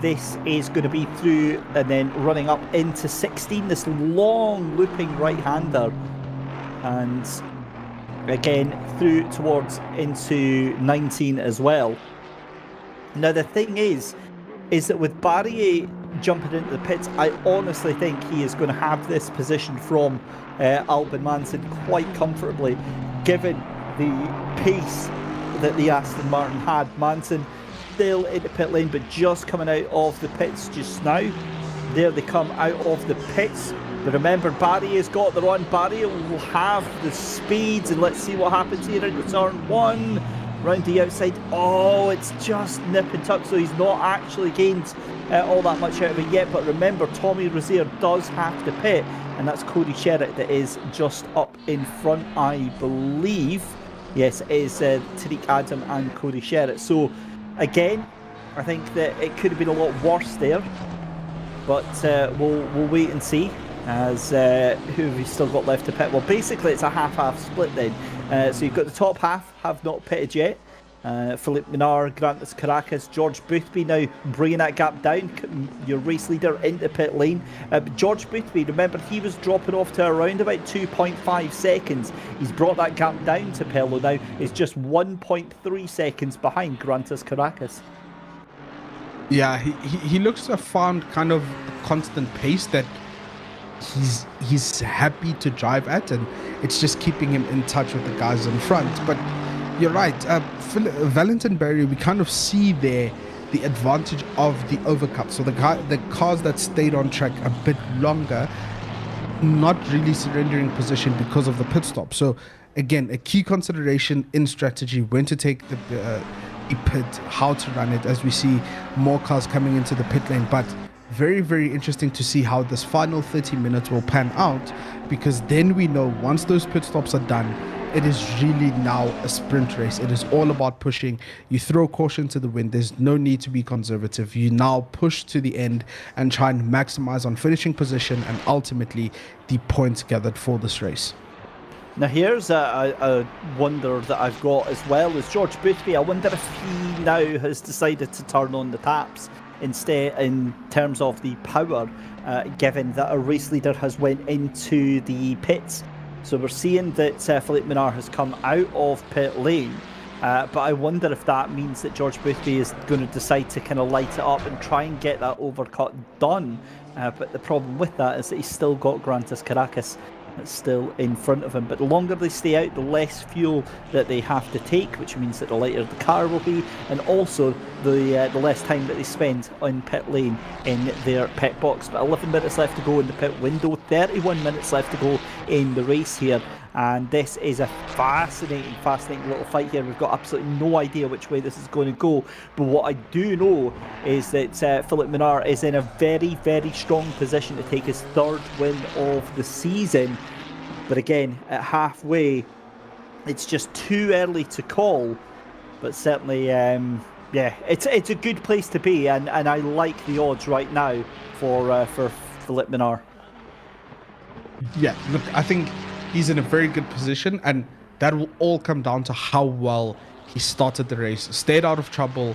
This is going to be through and then running up into 16, this long looping right-hander. And again through towards into 19 as well. Now the thing is that with Barry jumping into the pits, I honestly think he is going to have this position from Albin Manson quite comfortably, given the pace that the Aston Martin had. Manson still in the pit lane, but just coming out of the pits just now. There they come out of the pits. But remember, Barry has got the run. Barry will have the speeds, and let's see what happens here in turn 1. Round the outside. Oh, it's just nip and tuck, so he's not actually gained all that much out of it yet. But remember, Tommy Rozier does have to pit, and that's Cody Sherritt that is just up in front, I believe. Yes, it is Tariq Adam and Cody Sherritt. So again, I think that it could have been a lot worse there, but we'll wait and see. As who have we still got left to pit? Well, basically it's a half-half split then. So you've got the top half have not pitted yet. Philippe Minard, Grantis Caracas, George Boothby now bringing that gap down, your race leader into pit lane. But George Boothby, remember, he was dropping off to around about 2.5 seconds. He's brought that gap down to Pello now. It's just 1.3 seconds behind Grantis Caracas. Yeah, he looks to have found kind of a constant pace that he's happy to drive at, and it's just keeping him in touch with the guys in front. But you're right, Valentin Barry, we kind of see there the advantage of the overcut. So the cars that stayed on track a bit longer, not really surrendering position because of the pit stop. So again, a key consideration in strategy, when to take the pit, how to run it, as we see more cars coming into the pit lane. But very, very interesting to see how this final 30 minutes will pan out, because then we know once those pit stops are done, it is really now a sprint race. It is all about pushing. You throw caution to the wind. There's no need to be conservative. You now push to the end and try and maximize on finishing position and ultimately the points gathered for this race. Now here's a wonder that I've got as well, is George Boothby. I wonder if he now has decided to turn on the taps instead in terms of the power, given that a race leader has went into the pits. So we're seeing that Philippe Minard has come out of pit lane, but I wonder if that means that George Boothby is going to decide to kind of light it up and try and get that overcut done. But the problem with that is that he's still got Grantis Caracas that's still in front of him. But the longer they stay out, the less fuel that they have to take, which means that the lighter the car will be, and also the less time that they spend on pit lane in their pit box. But 11 minutes left to go in the pit window, 31 minutes left to go in the race here. And this is a fascinating little fight here. We've got absolutely no idea which way this is going to go. But what I do know is that Philippe Minard is in a very, very strong position to take his third win of the season. But again, at halfway, it's just too early to call. But certainly, yeah, it's a good place to be. And I like the odds right now for Philippe Minard. Yeah, look, I think he's in a very good position, and that will all come down to how well he started the race, stayed out of trouble,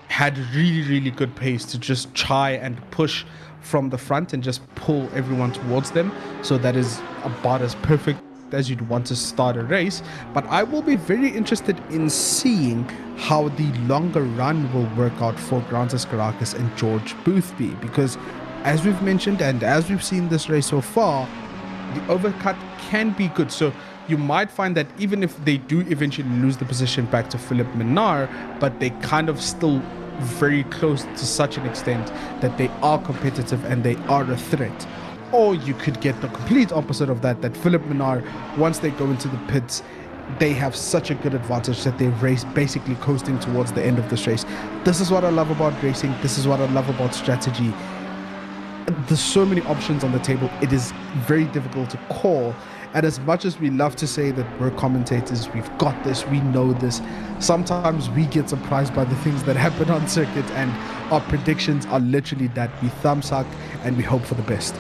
had really, really good pace to just try and push from the front and just pull everyone towards them. So that is about as perfect as you'd want to start a race. But I will be very interested in seeing how the longer run will work out for Grantis Caracas and George Boothby, because as we've mentioned and as we've seen this race so far, the overcut can be good. So you might find that even if they do eventually lose the position back to Philippe Minard, but they kind of still very close to such an extent that they are competitive and they are a threat. Or you could get the complete opposite of that, that Philippe Minard, once they go into the pits, they have such a good advantage that they race basically coasting towards the end of this race. This is what I love about racing. This is what I love about strategy. There's so many options on the table. It is very difficult to call. And as much as we love to say that we're commentators, we've got this, we know this, sometimes we get surprised by the things that happen on circuit, and our predictions are literally that we thumbsuck and we hope for the best.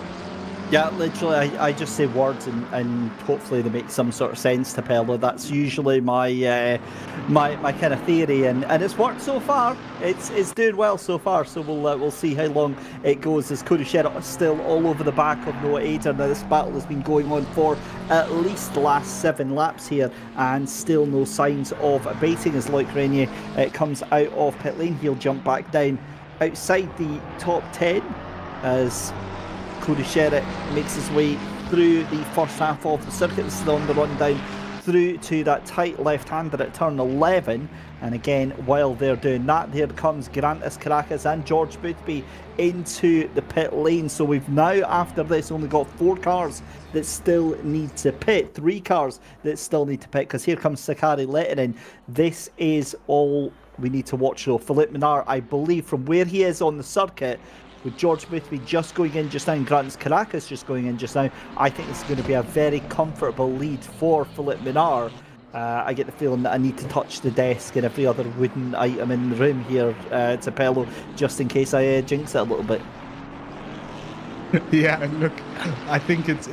Yeah, literally, I just say words and hopefully they make some sort of sense to Pello. That's usually my my kind of theory, and it's worked so far. It's doing well so far. So we'll see how long it goes, as Cody Sherritt is still all over the back of Noah Ader. Now this battle has been going on for at least the last 7 laps here, and still no signs of abating as Loic Renier comes out of pit lane. He'll jump back down outside the top 10 as Cody Sherritt makes his way through the first half of the circuit. This is on the run down through to that tight left-hander at turn 11. And again, while they're doing that, there comes Grantis Caracas and George Boothby into the pit lane. So we've now, after this, only got 4 cars that still need to pit. 3 cars that still need to pit, because here comes Sakari Lehtinen. This is all we need to watch though. Philippe Minard, I believe, from where he is on the circuit, with George Boothby just going in just now and Grantis Caracas just going in just now, I think this is going to be a very comfortable lead for Philippe Minard. I get the feeling that I need to touch the desk and every other wooden item in the room here, Tapello, just in case I jinx it a little bit. Yeah, and look, I think it's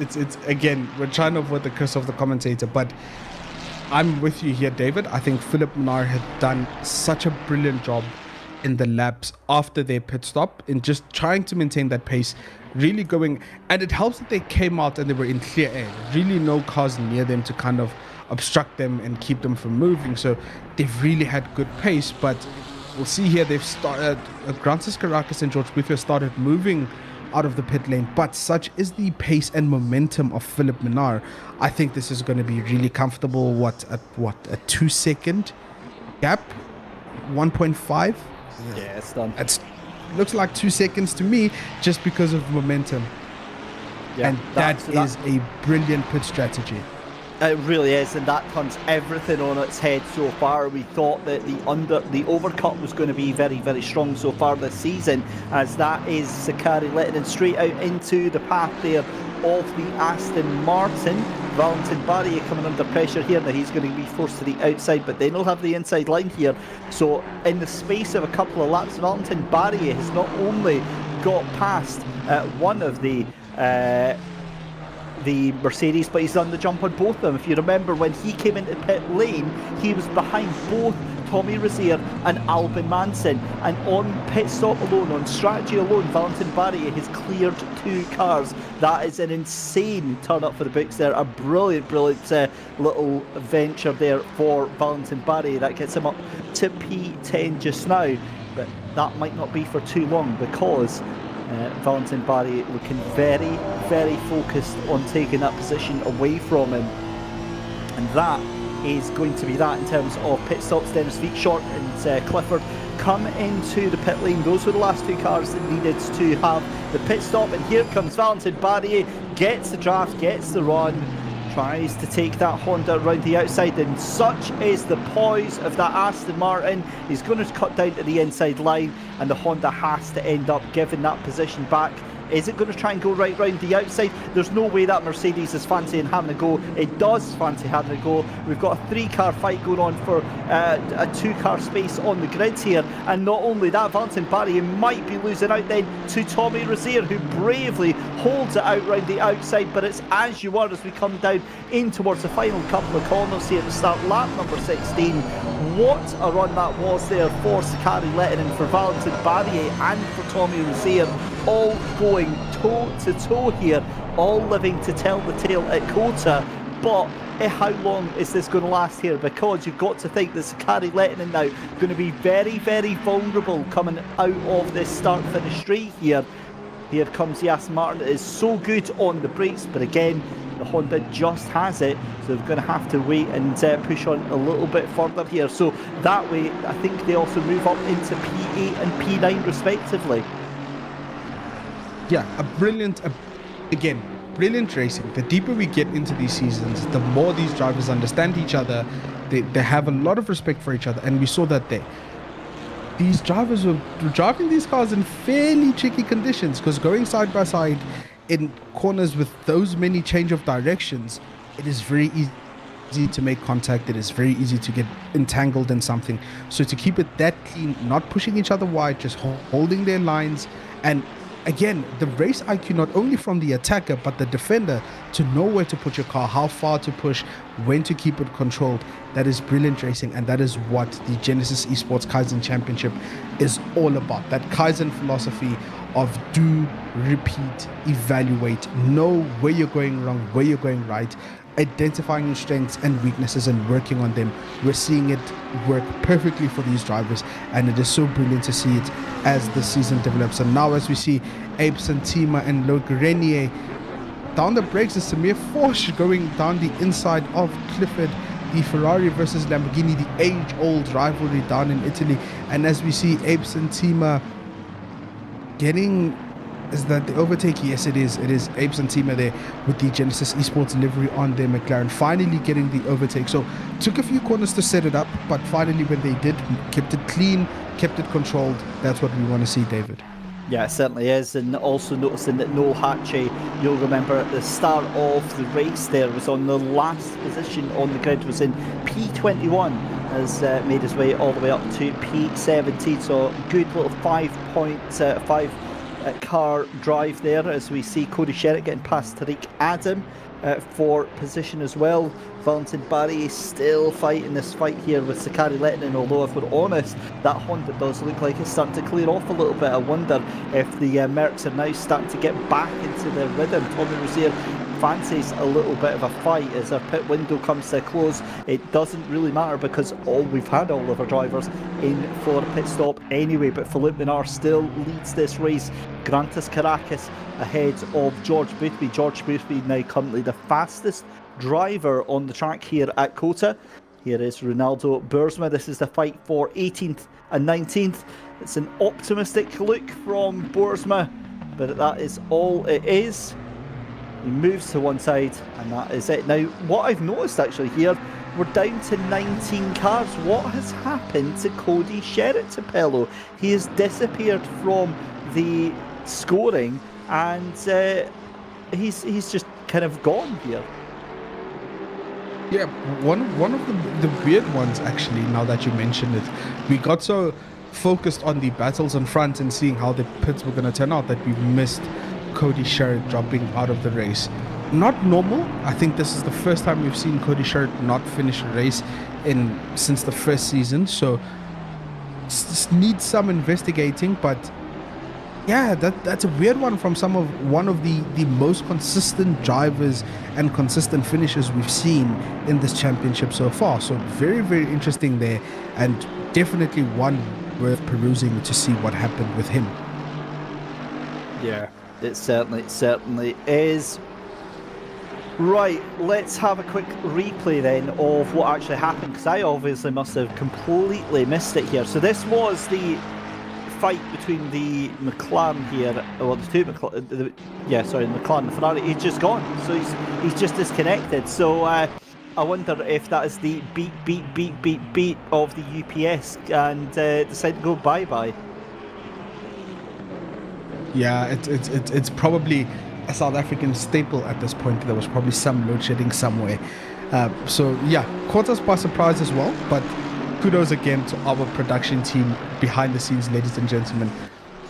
again, we're trying to avoid the curse of the commentator, but I'm with you here, David. I think Philippe Menard had done such a brilliant job in the laps after their pit stop in just trying to maintain that pace, really going, and it helps that they came out and they were in clear air, really no cars near them to kind of obstruct them and keep them from moving. So they've really had good pace, but we'll see here they've started, Grancis Caracas and George Bouvier started moving out of the pit lane, but such is the pace and momentum of Philippe Menard. I think this is going to be really comfortable. A 2 second gap, 1.5. Yeah, it's done. It looks like 2 seconds to me, just because of momentum. Yeah, and that is a brilliant pit strategy. It really is, and that turns everything on its head so far. We thought that the overcut was going to be very, very strong so far this season, as that is Sakari letting it straight out into the path there of the Aston Martin. Valentin Barrier coming under pressure here. Now he's going to be forced to the outside, but then he'll have the inside line here. So in the space of a couple of laps, Valentin Barrier has not only got past one of the Mercedes, but he's done the jump on both of them. If you remember, when he came into pit lane, he was behind both Tommy Rozier and Albin Manson, and on pit stop alone, on strategy alone, Valentin Barrier has cleared 2 cars. That is an insane turn up for the books there. A brilliant little venture there for Valentin Barrier. That gets him up to P10 just now, but that might not be for too long, because Valentin Barrier looking very, very focused on taking that position away from him. And that is going to be that in terms of pit stops. Dennis Viekshort and Clifford come into the pit lane. Those were the last 2 cars that needed to have the pit stop. And here comes Valentin Barrier, gets the draft, gets the run, tries to take that Honda around the outside, and such is the poise of that Aston Martin. He's going to cut down to the inside line, and the Honda has to end up giving that position back. Is it going to try and go right round the outside? There's no way that Mercedes is fancying having a go. It does fancy having a go. We've got a 3-car fight going on for a 2-car space on the grids here. And not only that, Valentin Barrier might be losing out then to Tommy Rozier, who bravely holds it out round the outside. But it's as you were as we come down in towards the final couple of corners here to start lap number 16. What a run that was there for Sakari Lehtinen, for Valentin Barrier and for Tommy Rozier, all going toe-to-toe here, all living to tell the tale at COTA. But how long is this going to last here? Because you've got to think that Sakari Lehtinen now going to be very, very vulnerable coming out of this start-finish straight here. Here comes the Aston Martin. It is so good on the brakes, but again, the Honda just has it, so they're going to have to wait and push on a little bit further here. So that way, I think they also move up into P8 and P9 respectively. Yeah, brilliant racing. The deeper we get into these seasons, the more these drivers understand each other. They have a lot of respect for each other, and we saw that there. These drivers were driving these cars in fairly tricky conditions, because going side by side in corners with those many change of directions, it is very easy to make contact. It is very easy to get entangled in something. So to keep it that clean, not pushing each other wide, just holding their lines, and again, the race IQ not only from the attacker but the defender, to know where to put your car, how far to push, when to keep it controlled. That is brilliant racing, and that is what the Genisus Esports Kaizen Championship is all about. That Kaizen philosophy of do, repeat, evaluate, know where you're going wrong, where you're going right, identifying your strengths and weaknesses and working on them. We're seeing it work perfectly for these drivers, and it is so brilliant to see it as the season develops. And now as we see Abe Santima and Loic Renier down the brakes, is Samir Forsch going down the inside of Clifford. The Ferrari versus Lamborghini, the age-old rivalry down in Italy. And as we see Abe Santima getting, is that the overtake? Yes, it is. It is Abe Santima there with the Genisus Esports livery on their McLaren, finally getting the overtake. So took a few corners to set it up, but finally when they did, kept it clean, kept it controlled. That's what we want to see, David. Yeah, it certainly is, and also noticing that Noel Hatchey, you'll remember at the start of the race there, was on the last position on the grid, was in P21, has made his way all the way up to P17, so good little 5.5 car drive there, as we see Cody Sherritt getting past Tariq Adam for position as well. Valentin Barry is still fighting this fight here with Sakari Lettinen, although if we're honest, that Honda does look like it's starting to clear off a little bit. I wonder if the Mercs are now starting to get back into their rhythm. Tommy Rozier fancies a little bit of a fight as our pit window comes to a close. It doesn't really matter because we've had all of our drivers in for a pit stop anyway, but Philippe Minard still leads this race. Grantas Caracas ahead of George Boothby. George Boothby now currently the fastest driver on the track here at COTA. Here is Ronaldo Boersma. This is the fight for 18th and 19th. It's an optimistic look from Boersma, but that is all it is. He moves to one side, and that is it. Now, what I've noticed actually here, we're down to 19 cars. What has happened to Cody Sherritt Tapello? He has disappeared from the scoring, and he's just kind of gone here. Yeah, one of the weird ones, actually, now that you mention it, we got so focused on the battles in front and seeing how the pits were going to turn out that we missed Cody Sherritt dropping out of the race. Not normal. I think this is the first time we've seen Cody Sherritt not finish a race since the first season, so needs some investigating. But yeah, that's a weird one from one of the most consistent drivers and consistent finishers we've seen in this championship so far. So very, very interesting there, and definitely one worth perusing to see what happened with him. Yeah, it certainly is. Right, let's have a quick replay then of what actually happened, because I obviously must have completely missed it here. So this was the fight between the McLaren here, well, the two McLaren, the McLaren and the Ferrari. He's just gone, so he's just disconnected. So I wonder if that is the beat of the UPS and decide to go bye-bye. Yeah, it's probably a South African staple at this point. There was probably some load shedding somewhere. So yeah, caught us by surprise as well, but kudos again to our production team behind the scenes, ladies and gentlemen.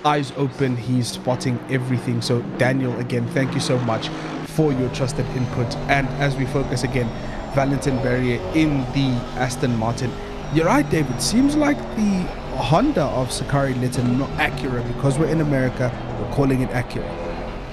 Eyes open, he's spotting everything. So Daniel, again, thank you so much for your trusted input. And as we focus again, Valentin Barrier in the Aston Martin. You're right, David. Seems like the Honda of Sakari Lettinen, not Acura, because we're in America, we're calling it Acura.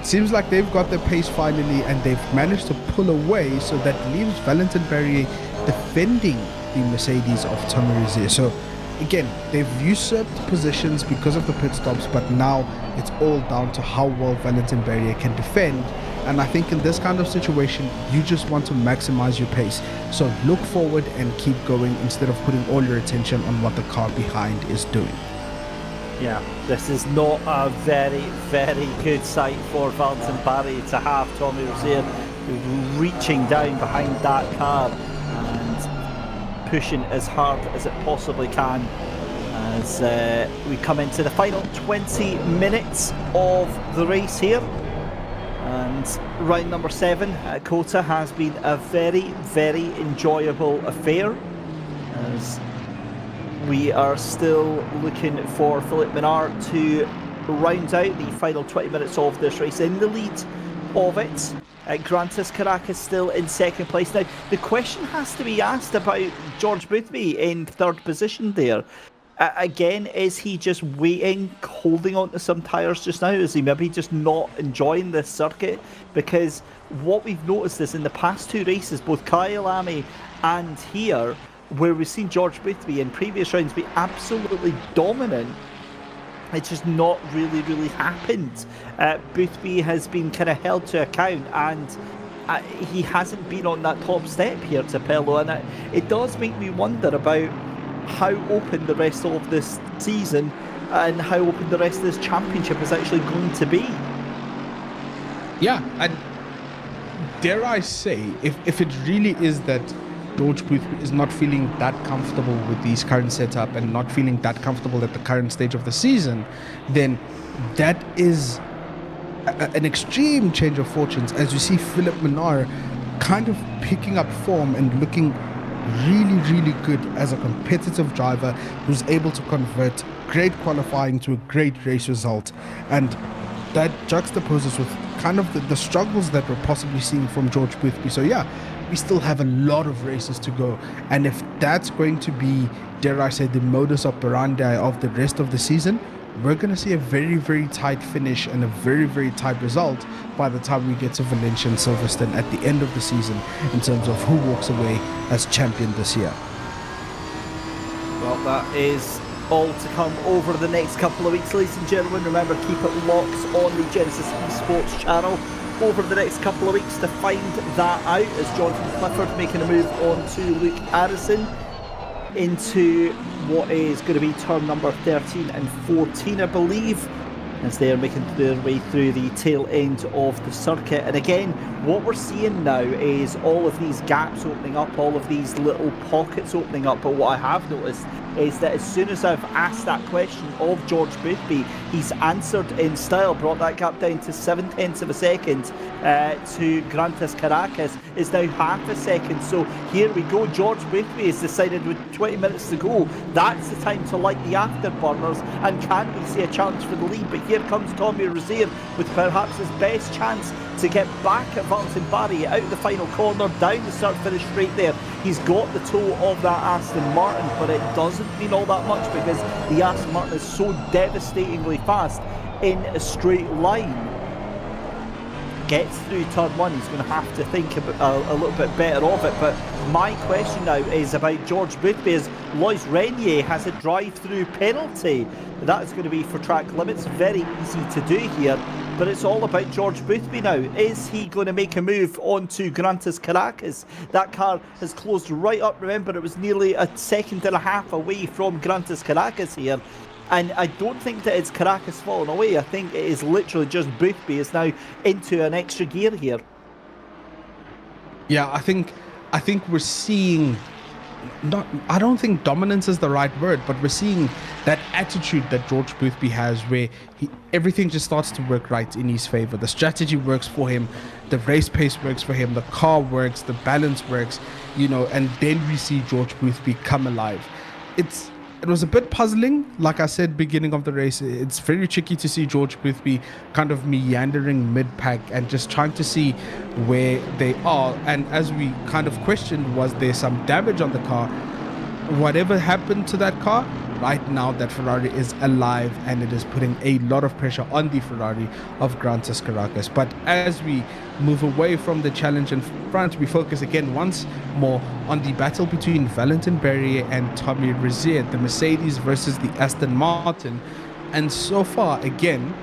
Seems like they've got their pace finally, and they've managed to pull away, so that leaves Valentin Barrier defending the Mercedes of Tommy Rozier. So again, they've usurped positions because of the pit stops, but now it's all down to how well Valentin Barrier can defend. And I think in this kind of situation, you just want to maximize your pace. So look forward and keep going instead of putting all your attention on what the car behind is doing. Yeah, this is not a very, very good sight for Valentin Barrier to have Tommy Rozier reaching down behind that car and pushing as hard as it possibly can as we come into the final 20 minutes of the race here. And round number 7 at COTA has been a very, very enjoyable affair, as we are still looking for Philippe Minard to round out the final 20 minutes of this race in the lead of it. Grantas Caracas still in second place. Now, the question has to be asked about George Boothby in third position there. Again, is he just waiting, holding on to some tyres just now? Is he maybe just not enjoying this circuit? Because what we've noticed is in the past 2 races, both Kyalami and here, where we've seen George Boothby in previous rounds be absolutely dominant, it's just not really happened. Boothby has been kind of held to account, and he hasn't been on that top step here to Pello, and it does make me wonder about how open the rest of this season and how open the rest of this championship is actually going to be. Yeah, and dare I say, if it really is that George Booth is not feeling that comfortable with his current setup and not feeling that comfortable at the current stage of the season, then that is an extreme change of fortunes, as you see Philippe Menard kind of picking up form and looking really, really good as a competitive driver who's able to convert great qualifying to a great race result. And that juxtaposes with kind of the struggles that we're possibly seeing from George Boothby. So yeah, we still have a lot of races to go, and if that's going to be, dare I say, the modus operandi of the rest of the season, we're going to see a very, very tight finish and a very, very tight result by the time we get to Valencia and Silverstone at the end of the season in terms of who walks away as champion this year. Well, that is all to come over the next couple of weeks, ladies and gentlemen. Remember, keep it locked on the Genisus Esports channel over the next couple of weeks to find that out, as Jonathan Clifford making a move on to Luke Addison into what is going to be turn number 13 and 14, I believe, as they are making their way through the tail end of the circuit. And again, what we're seeing now is all of these gaps opening up, all of these little pockets opening up. But what I have noticed is that as soon as I've asked that question of George Boothby, he's answered in style, brought that gap down to 0.7 of a second to Grantas Caracas is now half a second. So here we go, George Boothby has decided with 20 minutes to go, that's the time to light the afterburners, and can we see a challenge for the lead? But here comes Tommy Rozier with perhaps his best chance to get back at Valentin Barry out of the final corner, down the start finish straight there. He's got the toe of that Aston Martin, but it doesn't mean all that much because the Aston Martin is so devastatingly fast in a straight line. Gets through turn one, he's going to have to think a little bit better of it. But my question now is about George Boothby, as Lois Renier has a drive-through penalty. That is going to be for track limits, very easy to do here. But it's all about George Boothby now. Is he going to make a move onto Grantas Caracas? That car has closed right up. Remember, it was nearly a second and a half away from Grantas Caracas here. And I don't think that it's Caracas falling away. I think it is literally just Boothby is now into an extra gear here. Yeah, I think we're seeing, I don't think dominance is the right word, but we're seeing that attitude that George Boothby has, where everything just starts to work right in his favor. The strategy works for him, the race pace works for him, the car works, the balance works, and then we see George Boothby come alive. It was a bit puzzling, like I said, beginning of the race. It's very tricky to see George Boothby kind of meandering mid-pack and just trying to see where they are. And as we kind of questioned, was there some damage on the car? Whatever happened to that car, right now that Ferrari is alive, and it is putting a lot of pressure on the Ferrari of Grantas Caracas. But as we move away from the challenge in front, we focus again once more on the battle between Valentin Berrier and Tommy Rozier, the Mercedes versus the Aston Martin. And so far, again,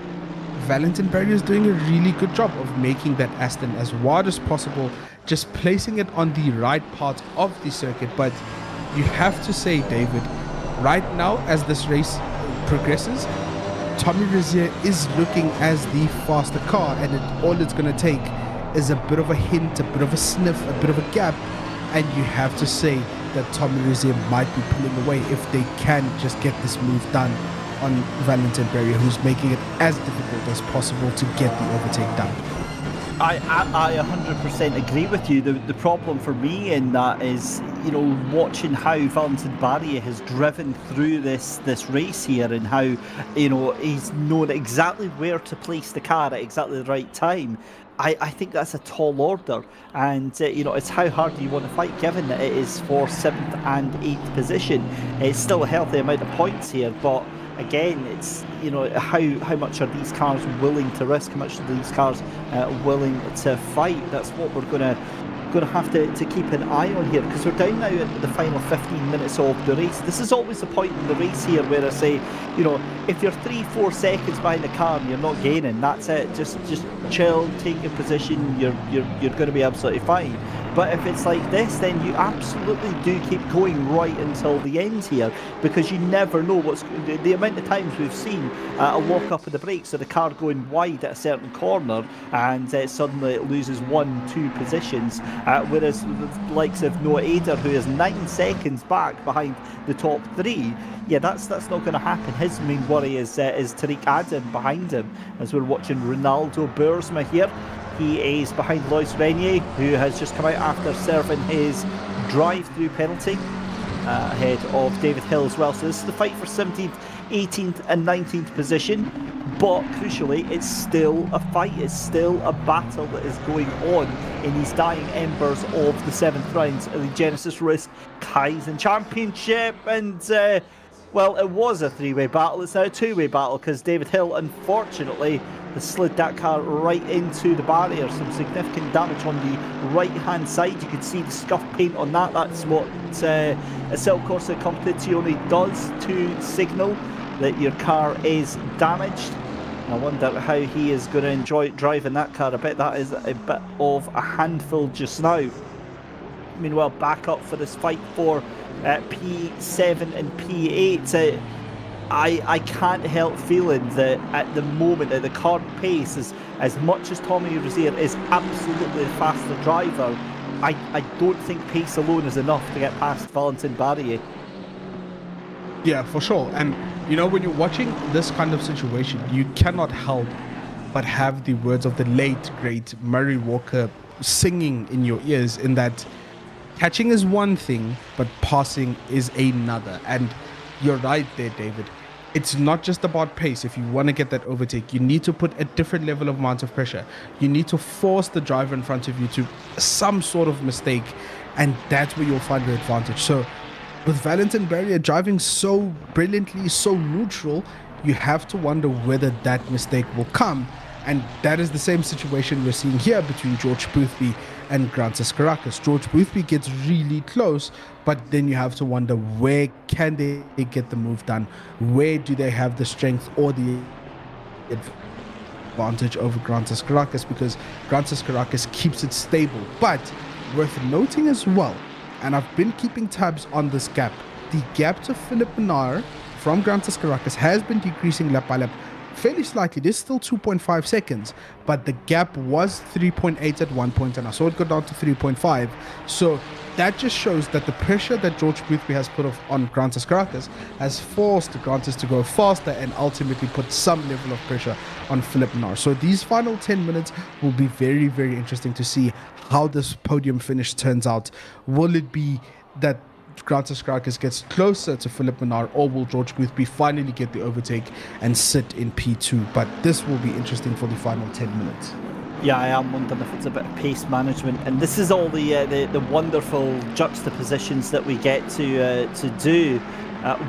Valentin Berrier is doing a really good job of making that Aston as wide as possible, just placing it on the right part of the circuit. But you have to say, David, right now, as this race progresses, Tommy Rozier is looking as the faster car, and all it's going to take is a bit of a hint, a bit of a sniff, a bit of a gap, and you have to say that Tommy Rozier might be pulling away if they can just get this move done on Valentin Berrier, who's making it as difficult as possible to get the overtake done. I 100% agree with you. The problem for me in that is, watching how Valentin Barrier has driven through this race here, and how, he's known exactly where to place the car at exactly the right time. I think that's a tall order, and it's how hard do you want to fight, given that it is for 7th and 8th position. It's still a healthy amount of points here, but again, it's how much are these cars willing to risk? How much are these cars willing to fight? That's what we're going to have to keep an eye on here, because we're down now at the final 15 minutes of the race. This is always the point in the race here where I say, if you're 3-4 seconds behind the car and you're not gaining, that's it. Just chill, take your position. You're going to be absolutely fine. But if it's like this, then you absolutely do keep going right until the end here, because you never know what's the amount of times we've seen a lock up of the brakes, or the car going wide at a certain corner, and suddenly it loses 1-2 positions. Whereas the likes of Noah Ader, who is 9 seconds back behind the top 3, yeah, that's not going to happen. His main worry is Tariq Adam behind him, as we're watching Ronaldo Boersma here. He is behind Lois Renier, who has just come out after serving his drive-through penalty, ahead of David Hill as well. So this is the fight for 17th, 18th and 19th position. But crucially, it's still a fight. It's still a battle that is going on in these dying embers of the 7th round of the Genisus Risk Kaizen Championship. And well, it was a 3-way battle. It's now a 2-way battle, because David Hill, unfortunately, has slid that car right into the barrier. Some significant damage on the right-hand side. You can see the scuff paint on that. That's what a Assetto Corsa Competizione does to signal that your car is damaged. I wonder how he is going to enjoy driving that car. I bet that is a bit of a handful just now. Meanwhile, back up for this fight for P7 and P8. I can't help feeling that at the moment, at the current pace, as much as Tommy Rozier is absolutely the faster driver, I don't think pace alone is enough to get past Valentin Barrier. Yeah, for sure. And you know, when you're watching this kind of situation, you cannot help but have the words of the late great Murray Walker singing in your ears, in that catching is one thing, but passing is another. And you're right there, David. It's not just about pace. If you want to get that overtake, you need to put a different level of amount of pressure. You need to force the driver in front of you to some sort of mistake, and that's where you'll find your advantage. So with Valentin Barrier driving so brilliantly, so neutral, you have to wonder whether that mistake will come. And that is the same situation we're seeing here between George Boothby and Grantis Caracas. George Boothby gets really close, but then you have to wonder, where can they get the move done? Where do they have the strength or the advantage over Grantis Caracas? Because Grantis Caracas keeps it stable. But worth noting as well, and I've been keeping tabs on this gap, the gap to Philippe Menard from Grantis Caracas has been decreasing lap by lap fairly slightly. There's still 2.5 seconds, but the gap was 3.8 at one point, and I saw it go down to 3.5. So that just shows that the pressure that George Boothby has put on Grantis Caracas has forced Grantis to go faster and ultimately put some level of pressure on Philippe Menard. So these final 10 minutes will be very, very interesting to see how this podium finish turns out. Will it be that Grantis Caracas gets closer to Philippe Menard, or will George Boothby finally get the overtake and sit in P2? But this will be interesting for the final 10 minutes. Yeah, I am wondering if it's a bit of pace management, and this is all the wonderful juxtapositions that we get to do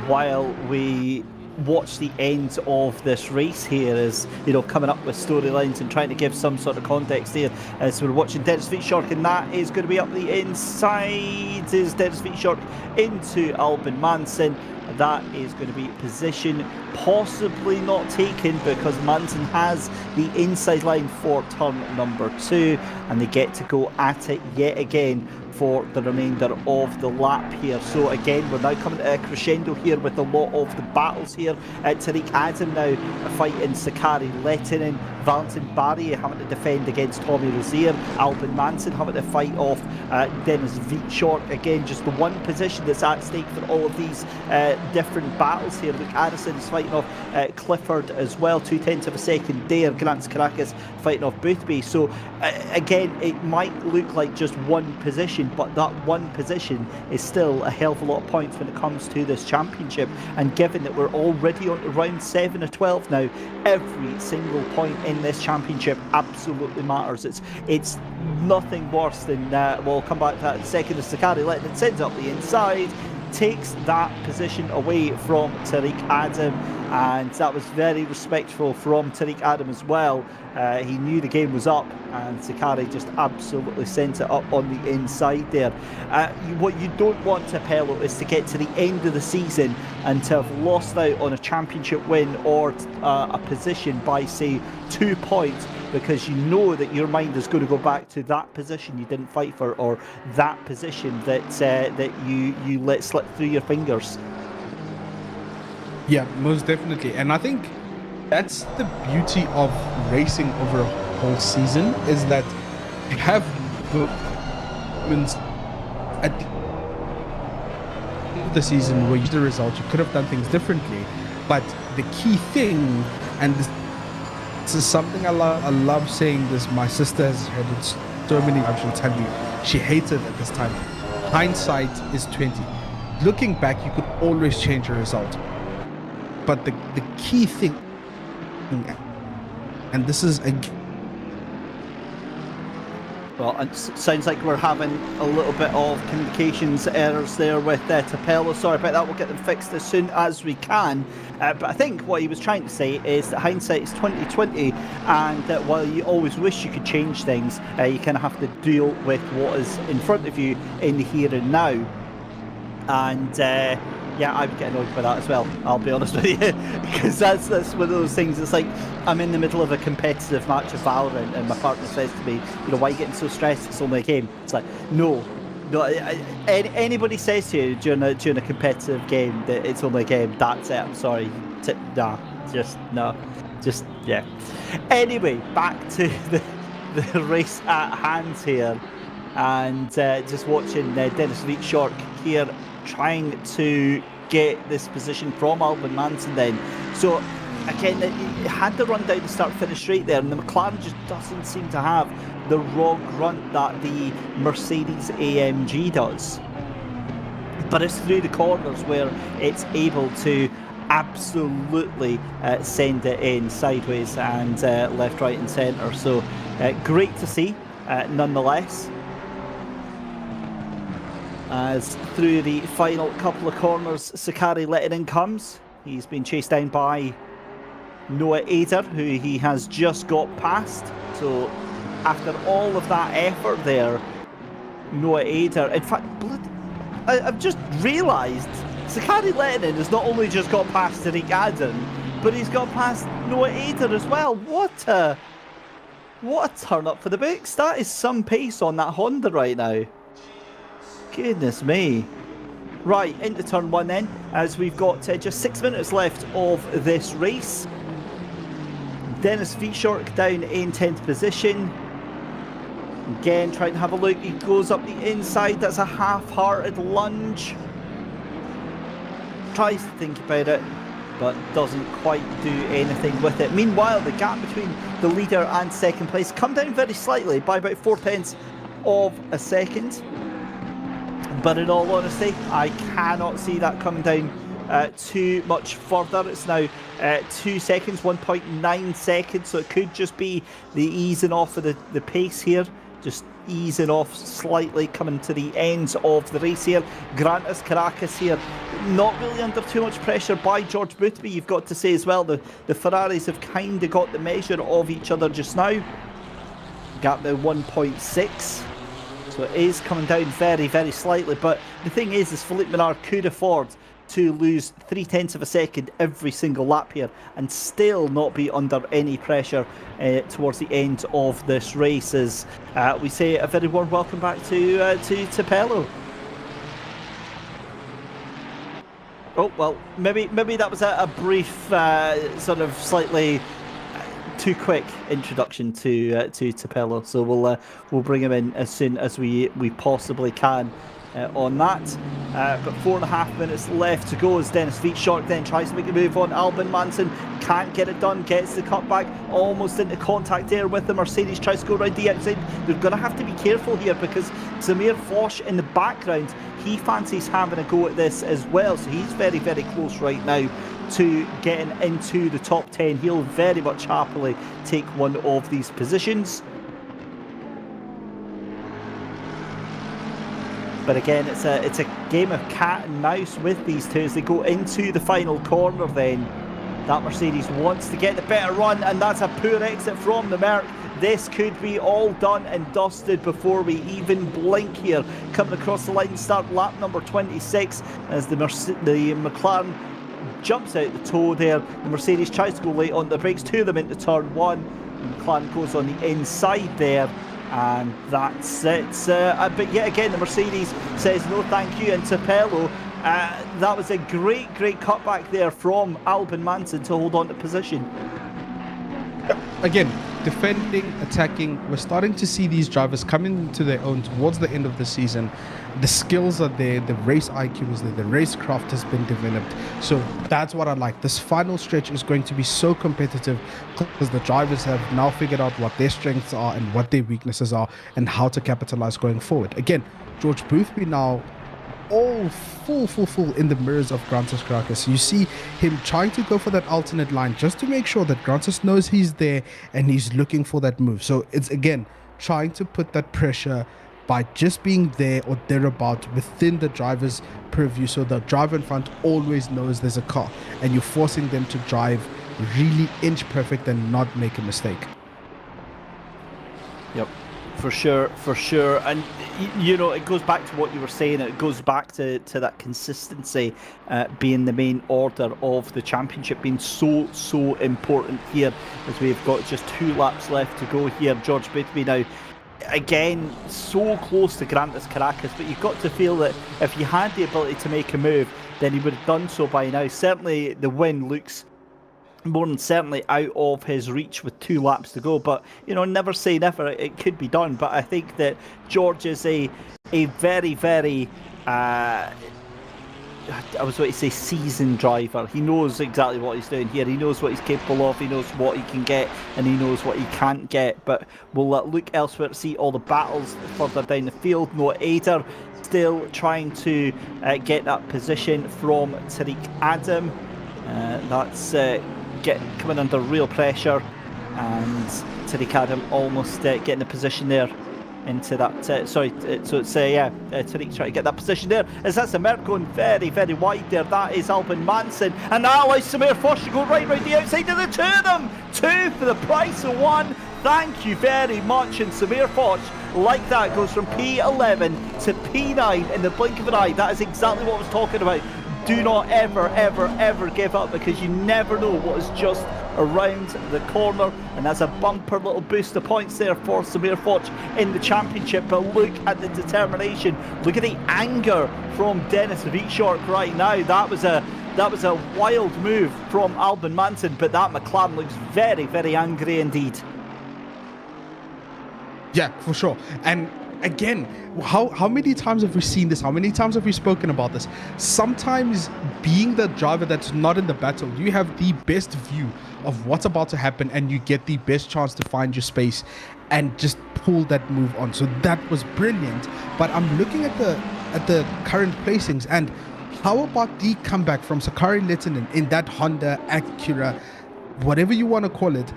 while we watch the end of this race here, is, you know, coming up with storylines and trying to give some sort of context here. So we're watching Dennis Fietschork, and that is going to be up the inside. Is Dennis Fietschork into Albin Manson? That is going to be position possibly not taken, because Manson has the inside line for turn number 2, and they get to go at it yet again for the remainder of the lap here. So again, we're now coming to a crescendo here with a lot of the battles here. Tariq Adam now fighting Sakari Lehtinen, Valentin Barrier having to defend against Tommy Rozier, Albin Manson having to fight off Dennis Fietschork. Again, just the one position that's at stake for all of these different battles here. Luke Addison is fighting off Clifford as well, 0.2 of a second there. Grantis Caracas fighting off Boothby. So again, it might look like just one position, but that one position is still a hell of a lot of points when it comes to this championship. And given that we're already on to round 7 of 12 now, every single point in this championship absolutely matters. It's nothing worse than we'll come back to that in a second. As Sakari letting it sends up the inside, takes that position away from Tariq Adam, and that was very respectful from Tariq Adam as well. He knew the game was up, and Sakari just absolutely sent it up on the inside there. What you don't want to, Pello, is to get to the end of the season and to have lost out on a championship win or a position by, say, 2 points because you know that your mind is going to go back to that position you didn't fight for, or that position that that you let slip through your fingers. Yeah, most definitely. And I think that's the beauty of racing over a whole season, is that you have moments at the season where you the result, you could have done things differently. But the key thing, and this is something I love saying this, my sister has heard it so many times, she'll tell you she hates it at this time. Hindsight is 20. Looking back, you could always change a result. But the key thing, and this is a... Well, it sounds like we're having a little bit of communications errors there with Tapello. Sorry about that. We'll get them fixed as soon as we can. But I think what he was trying to say is that hindsight is 20/20, and that while you always wish you could change things, you kind of have to deal with what is in front of you in the here and now. And yeah, I would get annoyed by that as well, I'll be honest with you, because that's one of those things. It's like I'm in the middle of a competitive match of Valorant and my partner says to me, you know, why are you getting so stressed? It's only a game. It's like, no. Anybody says to you during a competitive game that it's only a game, that's it. I'm sorry. Just yeah. Anyway, back to the race at hand here, and just watching Dennis Reitschork here trying to get this position from Albin Manson then. So again, he had the run down the start-finish straight there, and the McLaren just doesn't seem to have the raw grunt that the Mercedes AMG does. But it's through the corners where it's able to absolutely send it in sideways and left, right and centre. So great to see nonetheless. As through the final couple of corners, Sakari Lehtinen comes. He's been chased down by Noah Eder, who he has just got past. So after all of that effort there, Noah Eder, in fact, I've just realised Sakari Lehtinen has not only just got past Tariq Adam, but he's got past Noah Eder as well. What a turn up for the books. That is some pace on that Honda right now. Goodness me. Right, into turn one then, as we've got just 6 minutes left of this race. Dennis Reitschork down in 10th position. Again, trying to have a look. He goes up the inside. That's a half-hearted lunge. Tries to think about it, but doesn't quite do anything with it. Meanwhile, the gap between the leader and second place come down very slightly by about 0.4 of a second. But in all honesty, I cannot see that coming down too much further. It's now 2 seconds, 1.9 seconds, so it could just be the easing off of the pace here. Just easing off slightly, coming to the ends of the race here. Grantas Caracas here, not really under too much pressure by George Boothby, you've got to say as well. The Ferraris have kind of got the measure of each other just now. Gap now 1.6. So it is coming down very, very slightly. But the thing is Philippe Minard could afford to lose 0.3 of a second every single lap here and still not be under any pressure towards the end of this race. As we say a very warm welcome back to Tapello. Oh, well, maybe that was a brief, sort of slightly too quick introduction to Tapello, so we'll bring him in as soon as we possibly can on that. But 4.5 minutes left to go as Dennis Reitschork then tries to make a move on Albin Manson. Can't get it done, gets the cutback, almost into contact there with the Mercedes, tries to go around the outside. They're going to have to be careful here because Samir Foch in the background, he fancies having a go at this as well, so he's very, very close right now to getting into the top 10. He'll very much happily take one of these positions. But again, it's a game of cat and mouse with these two as they go into the final corner then. That Mercedes wants to get the better run, and that's a poor exit from the Merc. This could be all done and dusted before we even blink here. Coming across the line, start lap number 26 as the McLaren jumps out the toe there. The Mercedes tries to go late on the brakes, two of them into turn one. McLaren goes on the inside there, and that's it. But yet again, the Mercedes says no thank you, and Tapello, that was a great cutback there from Albin Manson to hold on to position. Again, defending, attacking, we're starting to see these drivers coming into their own towards the end of the season. The skills are there, the race IQ is there, the racecraft has been developed. So that's what I like. This final stretch is going to be so competitive because the drivers have now figured out what their strengths are and what their weaknesses are and how to capitalize going forward. Again, George Boothby now all full in the mirrors of Grantis Krakus. You see him trying to go for that alternate line just to make sure that Grantis knows he's there and he's looking for that move. So it's again trying to put that pressure by just being there or thereabout within the driver's purview, so the driver in front always knows there's a car and you're forcing them to drive really inch perfect and not make a mistake. Yep. For sure. And, you know, it goes back to what you were saying. It goes back to that consistency being the main order of the championship, being so important here, as we've got just 2 laps left to go here. George Boothby now, again, so close to Grantis Caracas, but you've got to feel that if he had the ability to make a move, then he would have done so by now. Certainly the win looks more than certainly out of his reach with 2 laps to go, but you know, never say never, it could be done. But I think that George is a very I was going to say seasoned driver. He knows exactly what he's doing here. He knows what he's capable of. He knows what he can get, and he knows what he can't get. But we'll look elsewhere to see all the battles further down the field. Noah Ader still trying to get that position from Tariq Adam. That's coming under real pressure, and Tariq Adam almost getting the position there into that, Tariq trying to get that position there, as that's a Merc going very wide there. That is Albin Manson, and that allows Samir Foch to go right the outside of the 2 of them. 2 for the price of 1. Thank you very much. And Samir Foch, like that, goes from P11 to P9 in the blink of an eye. That is exactly what I was talking about. Do not ever give up, because you never know what is just around the corner, and that's a bumper little boost of points there for Samir Foch in the championship. But look at the determination, look at the anger from Dennis Rieschork right now. That was a wild move from Albin Manson, but that McLaren looks very angry indeed. Yeah, for sure. And again, how many times have we seen this? How many times have we spoken about this? Sometimes being the driver that's not in the battle, you have the best view of what's about to happen, and you get the best chance to find your space and just pull that move on. So that was brilliant. But I'm looking at the current placings, and how about the comeback from Sakari Lehtinen in that Honda Acura, whatever you want to call it?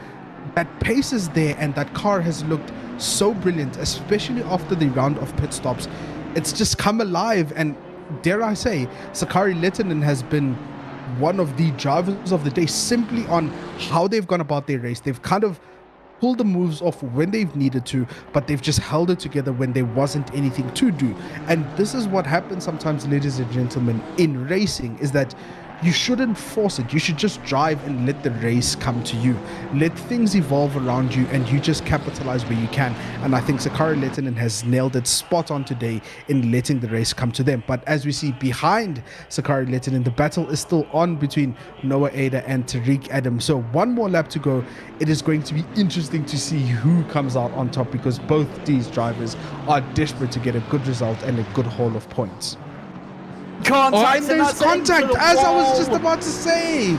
That pace is there, and that car has looked so brilliant, especially after the round of pit stops. It's just come alive, and dare I say, Sakari Lehtinen has been one of the drivers of the day simply on how they've gone about their race. They've kind of pulled the moves off when they've needed to, but they've just held it together when there wasn't anything to do. And this is what happens sometimes, ladies and gentlemen, in racing, is that you shouldn't force it. You should just drive and let the race come to you. Let things evolve around you, and you just capitalize where you can. And I think Sakari Lehtinen has nailed it spot on today in letting the race come to them. But as we see behind Sakari Lehtinen, the battle is still on between Noah Ader and Tariq Adam. So 1 more lap to go. It is going to be interesting to see who comes out on top, because both these drivers are desperate to get a good result and a good haul of points. Contact, and there's contact, as I was just about to say.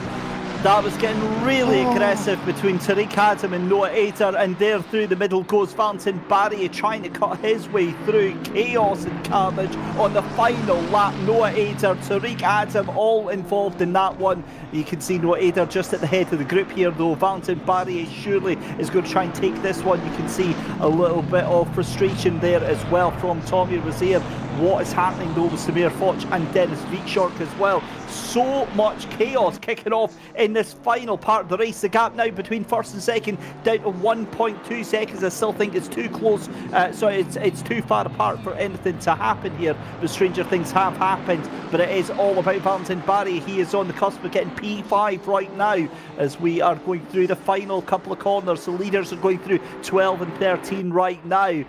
That was getting really aggressive between Tariq Adam and Noah Ader, and there through the middle goes Valentin Barry trying to cut his way through. Chaos and carnage on the final lap. Noah Ader, Tariq Adam all involved in that one. You can see Noah Ader just at the head of the group here, though. Valentin Barry surely is going to try and take this one. You can see a little bit of frustration there as well from Tommy Rozier. what is happening though with Samir Foch and Dennis Vietschork as well. So much chaos kicking off in this final part of the race. The gap now between first and second down to 1.2 seconds. I still think it's too close, so it's too far apart for anything to happen here, but stranger things have happened. But it is all about Valentin Barry. He is on the cusp of getting P5 right now as we are going through the final couple of corners. The leaders are going through 12 and 13 right now.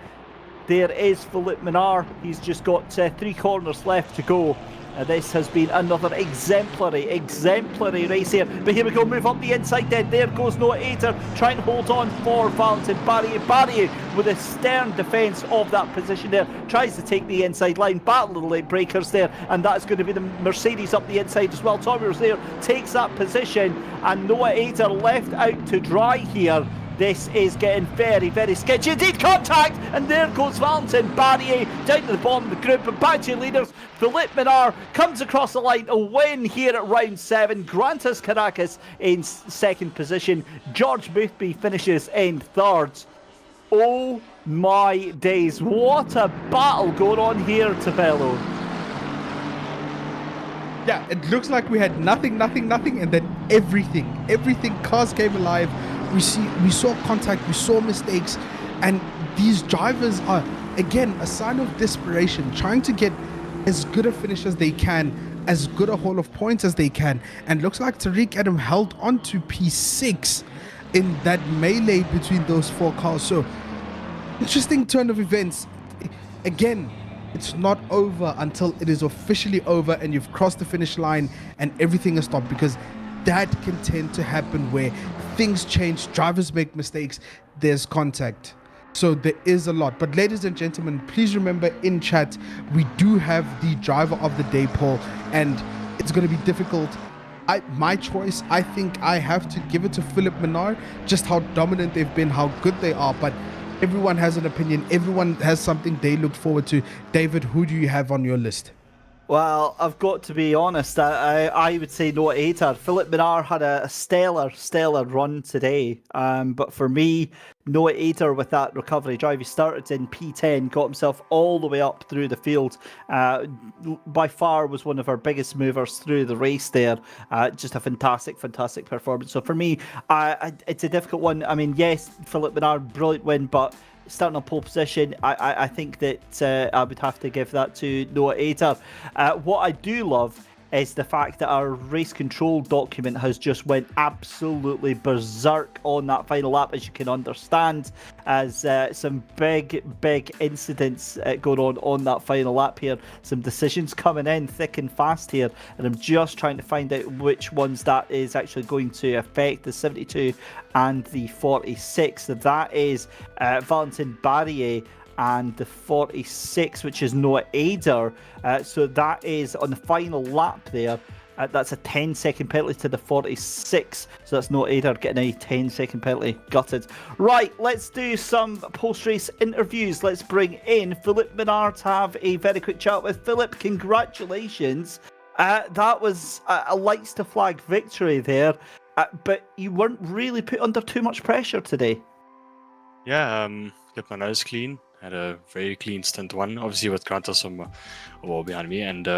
There is Philippe Minard. He's just got 3 corners left to go. This has been another exemplary race here. But here we go, move up the inside then. There goes Noah Ater trying to hold on for Valentin Barry. Barry with a stern defence of that position there. Tries to take the inside line, battle the late breakers there. And that's going to be the Mercedes up the inside as well. Tommy Rozier takes that position. And Noah Ater left out to dry here. This is getting very sketchy. Indeed, contact! And there goes Valentin Barry down to the bottom of the group. But back to leaders, Philippe Minard comes across the line to win here at round 7. Grantas Caracas in second position. George Boothby finishes in third. Oh my days, what a battle going on here, Tavello. Yeah, it looks like we had nothing, and then everything. Cars came alive. We saw contact, we saw mistakes, and these drivers are, again, a sign of desperation, trying to get as good a finish as they can, as good a haul of points as they can. And looks like Tariq Adam held on to P6 in that melee between those 4 cars. So, interesting turn of events. Again, it's not over until it is officially over and you've crossed the finish line and everything is stopped, because that can tend to happen where things change, drivers make mistakes, there's contact. So there is a lot. But ladies and gentlemen, please remember in chat, we do have the driver of the day poll, and it's going to be difficult. My choice, I think I have to give it to Philippe Minard, just how dominant they've been, how good they are. But everyone has an opinion. Everyone has something they look forward to. David, who do you have on your list? Well, I've got to be honest, I would say Noah Ater. Philippe Minard had a stellar run today. But for me, Noah Ater with that recovery drive, he started in P10, got himself all the way up through the field. By far was one of our biggest movers through the race there. Just a fantastic performance. So for me, it's a difficult one. I mean, yes, Philippe Minard, brilliant win, but starting on pole position, I think that I would have to give that to Noah Ater. What I do love is the fact that our race control document has just went absolutely berserk on that final lap, as you can understand, as some big incidents going on that final lap here. Some decisions coming in thick and fast here, and I'm just trying to find out which ones that is actually going to affect, the 72 and the 46. So that is Valentin Barry and the 46, which is Noah Ader. So that is on the final lap there. That's a 10-second penalty to the 46. So that's Noah Ader getting a 10-second penalty. Gutted. Right, let's do some post-race interviews. Let's bring in Philippe Minard to have a very quick chat with. Philippe, congratulations. That was a lights to flag victory there. But you weren't really put under too much pressure today. Yeah, kept my nose clean. Had a very clean stint one, obviously with Grantas a wall behind me, and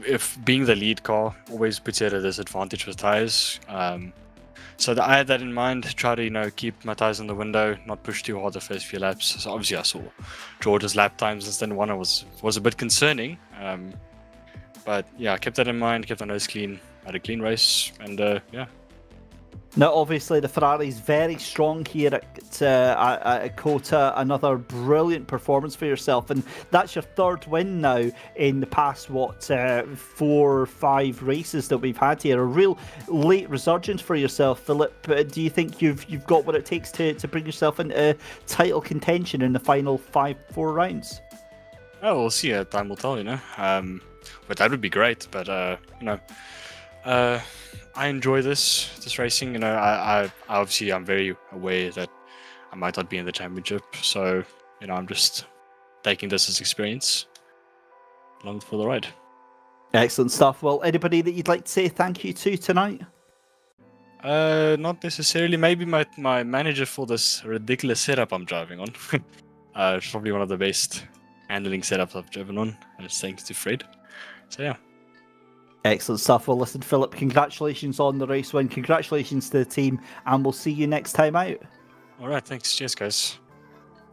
if being the lead car always puts you at a disadvantage with tires. So I had that in mind, try to keep my tires in the window, not push too hard the first few laps. So obviously I saw George's lap times in stint one was a bit concerning, but yeah, I kept that in mind, kept my nose clean, had a clean race, and yeah. Now, obviously, the Ferrari's very strong here at COTA. Another brilliant performance for yourself. And that's your third win now in the past, 4 or 5 races that we've had here. A real late resurgence for yourself, Philippe. Do you think you've got what it takes to bring yourself into title contention in the final 4 rounds? Oh, we'll see. Time will tell, But that would be great. But, I enjoy this racing. I obviously I'm very aware that I might not be in the championship, so I'm just taking this as experience along for the ride. Excellent stuff. Well, anybody that you'd like to say thank you to tonight? Not necessarily. Maybe my manager for this ridiculous setup I'm driving on. It's probably one of the best handling setups I've driven on, and it's thanks to Fred. So yeah. Excellent stuff. Well, listen, Philip, congratulations on the race win. Congratulations to the team, and we'll see you next time out. All right, thanks. Cheers, guys.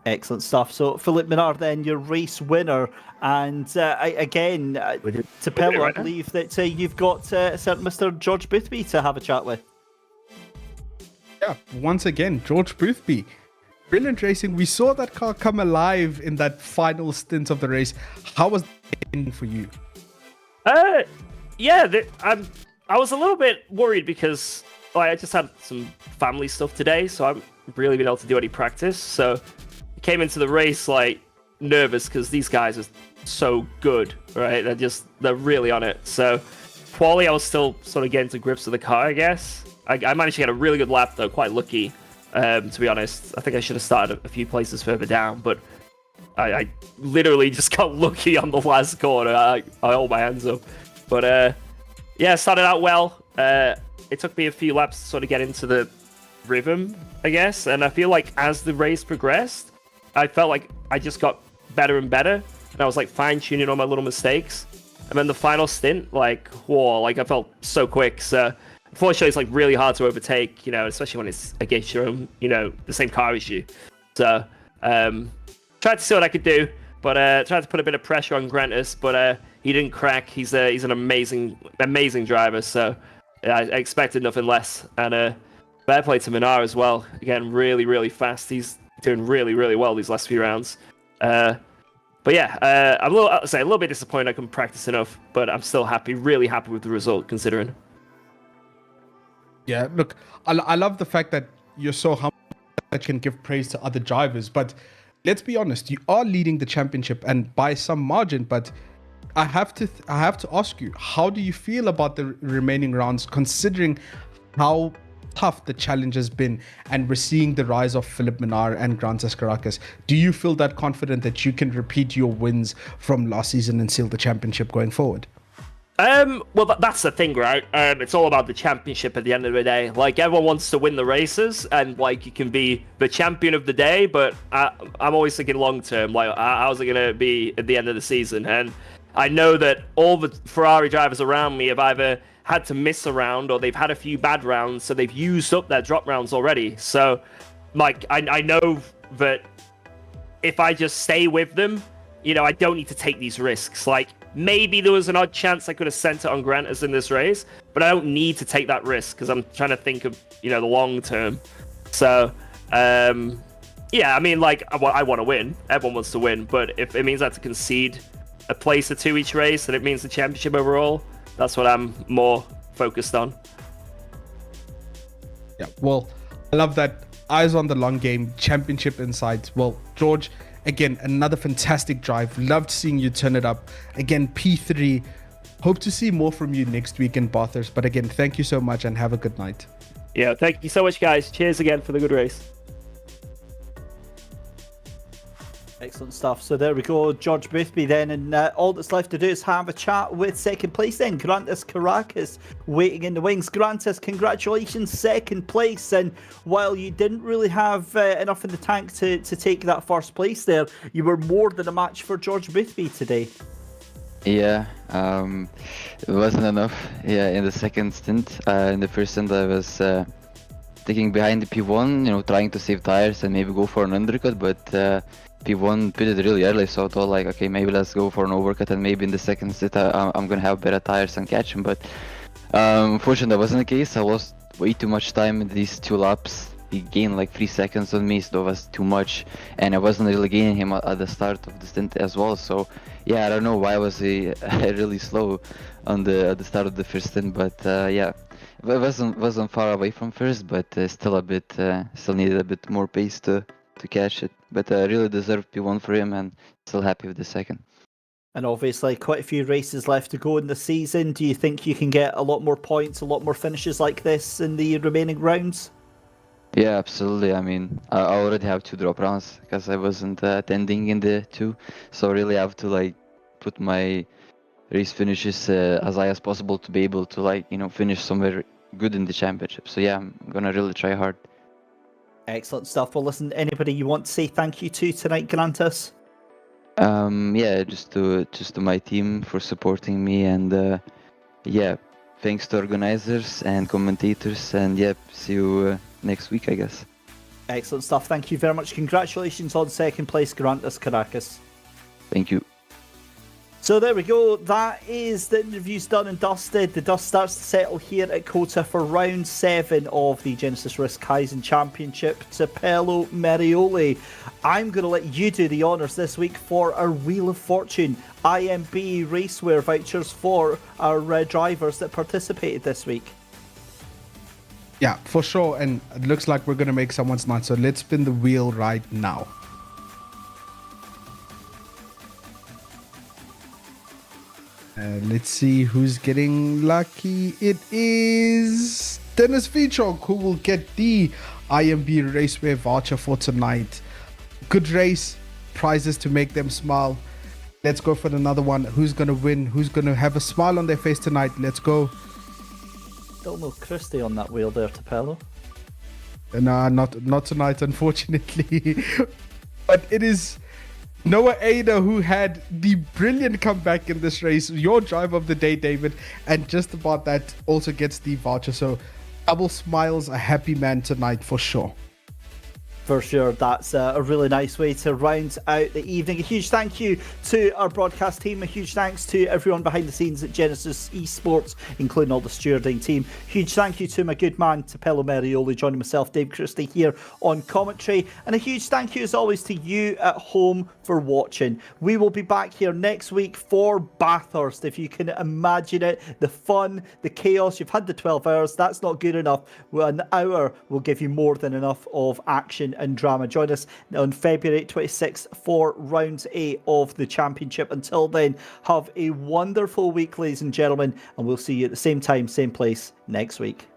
Excellent stuff. So, Philip Menard, then your race winner, and again, to Pella, I believe that you've got certain Mr. George Boothby to have a chat with. Yeah, once again, George Boothby. Brilliant racing. We saw that car come alive in that final stint of the race. How was it for you? Yeah, I was a little bit worried because I just had some family stuff today, so I haven't really been able to do any practice. So I came into the race nervous because these guys are so good, right? They're really on it. So quali, I was still sort of getting to grips with the car, I guess. I managed to get a really good lap though, quite lucky. To be honest, I think I should have started a few places further down, but I literally just got lucky on the last corner. I hold my hands up. But yeah, started out well. It took me a few laps to sort of get into the rhythm, I guess. And I feel like as the race progressed, I felt like I just got better and better. And I was fine-tuning all my little mistakes. And then the final stint, I felt so quick. So unfortunately, it's really hard to overtake, especially when it's against your own, the same car as you. So tried to see what I could do, but tried to put a bit of pressure on Grantus, but he didn't crack. He's an amazing driver, so I expected nothing less. And fair play to Minar as well. Again, really, really fast. He's doing really, really well these last few rounds. But yeah, I'm a little bit disappointed I couldn't practice enough, but I'm still really happy with the result considering. Yeah, look, I love the fact that you're so humble that you can give praise to other drivers, but let's be honest, you are leading the championship and by some margin, but I have to ask you, how do you feel about the remaining rounds considering how tough the challenge has been and we're seeing the rise of Philip Minar and Grantas Caracas? Do you feel that confident that you can repeat your wins from last season and seal the championship going forward? Well, that's the thing, right? It's all about the championship at the end of the day. Everyone wants to win the races, and you can be the champion of the day, but I'm always thinking long term. How's it gonna be at the end of the season? And I know that all the Ferrari drivers around me have either had to miss a round or they've had a few bad rounds, so they've used up their drop rounds already. So, I know that if I just stay with them, I don't need to take these risks. Maybe there was an odd chance I could have sent it on Grantas in this race, but I don't need to take that risk because I'm trying to think of, the long term. So, yeah, I mean, I want to win. Everyone wants to win, but if it means I have to concede a place or two each race and it means the championship overall, that's what I'm more focused on. Yeah, well, I love that. Eyes on the long game, championship insights. Well, George, again, another fantastic drive. Loved seeing you turn it up. Again, P3. Hope to see more from you next week in Bathurst. But again, thank you so much and have a good night. Yeah, thank you so much, guys. Cheers again for the good race. Excellent stuff. So there we go, George Boothby then, and all that's left to do is have a chat with second place then, Grantas Caracas, waiting in the wings. Grantas, congratulations, second place, and while you didn't really have enough in the tank to take that first place there, you were more than a match for George Boothby today. Yeah, it wasn't enough. Yeah, in the second stint. In the first stint I was sticking behind the P1, trying to save tires and maybe go for an undercut, but P1 pitted really early, so I thought okay, maybe let's go for an overcut and maybe in the second stint I'm gonna have better tires and catch him, but unfortunately that wasn't the case. I lost way too much time in these 2 laps. He gained 3 seconds on me, so that was too much, and I wasn't really gaining him at the start of the stint as well. So yeah, I don't know why was he really slow on at the start of the first stint, but yeah, it wasn't far away from first, but still needed a bit more pace to catch it. But I really deserved P1 for him, and still happy with the second. And obviously quite a few races left to go in the season. Do you think you can get a lot more points, a lot more finishes like this in the remaining rounds? Yeah, absolutely. I mean, I already have 2 drop rounds because I wasn't attending in the 2, so really I have to put my race finishes as high as possible to be able to finish somewhere good in the championship. So yeah, I'm gonna really try hard. Excellent stuff. Well, listen, anybody you want to say thank you to tonight, Grantas? Yeah, just to my team for supporting me, and yeah, thanks to organizers and commentators, and yeah, see you next week, I guess. Excellent stuff. Thank you very much. Congratulations on second place, Grantas Caracas. Thank you. So there we go. That is the interviews done and dusted. The dust starts to settle here at COTA for round 7 of the Genisus Risk Kaizen Championship. Tapelo Merioli, I'm going to let you do the honours this week for our Wheel of Fortune IMB racewear vouchers for our drivers that participated this week. Yeah, for sure. And it looks like we're going to make someone's night. So let's spin the wheel right now. Let's see who's getting lucky. It is Dennis Vichok who will get the IMB racewear voucher for tonight. Good race, prizes to make them smile. Let's go for another one. Who's going to win? Who's going to have a smile on their face tonight? Let's go. Still no Christie on that wheel there, Tapelo. Nah, not tonight, unfortunately. But it is Noah Ada who had the brilliant comeback in this race. Your driver of the day, David. And just about that also gets the voucher. So double smiles, a happy man tonight for sure. For sure, that's a really nice way to round out the evening. A huge thank you to our broadcast team. A huge thanks to everyone behind the scenes at Genisus Esports, including all the stewarding team. Huge thank you to my good man, Tapelo Merioli, joining myself, Dave Christie, here on commentary. And a huge thank you, as always, to you at home for watching. We will be back here next week for Bathurst. If you can imagine it, the fun, the chaos. You've had the 12 hours. That's not good enough. Well, an hour will give you more than enough of action and drama. Join us on February 26th for round 8 of the championship. Until then, have a wonderful week, ladies and gentlemen, and we'll see you at the same time, same place next week.